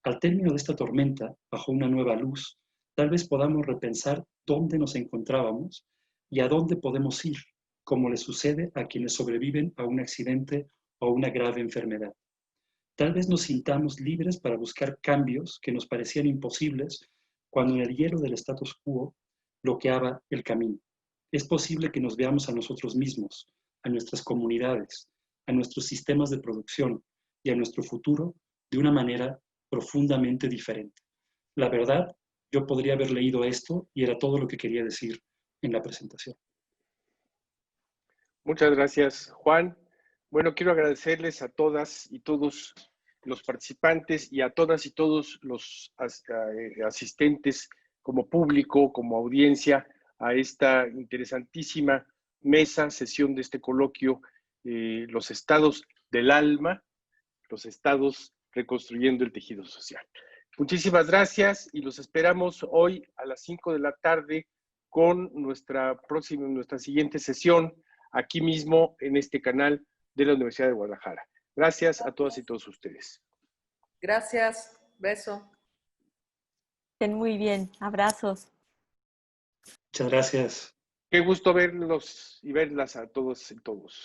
Al término de esta tormenta, bajo una nueva luz, tal vez podamos repensar dónde nos encontrábamos y a dónde podemos ir, como le sucede a quienes sobreviven a un accidente o una grave enfermedad. Tal vez nos sintamos libres para buscar cambios que nos parecían imposibles cuando en el hielo del status quo bloqueaba el camino. Es posible que nos veamos a nosotros mismos, a nuestras comunidades, a nuestros sistemas de producción y a nuestro futuro de una manera profundamente diferente. La verdad, yo podría haber leído esto y era todo lo que quería decir en la presentación.
Muchas gracias, Juan. Bueno, quiero agradecerles a todas y todos los participantes y a todas y todos los asistentes como público, como audiencia, a esta interesantísima sesión de este coloquio, los estados del alma, los estados reconstruyendo el tejido social. Muchísimas gracias y los esperamos hoy a las 5 de la tarde con nuestra siguiente sesión, aquí mismo en este canal de la Universidad de Guadalajara. Gracias a todas y todos ustedes.
Gracias. Beso.
Estén muy bien. Abrazos.
Muchas gracias.
Qué gusto verlos y verlas a todos y todos.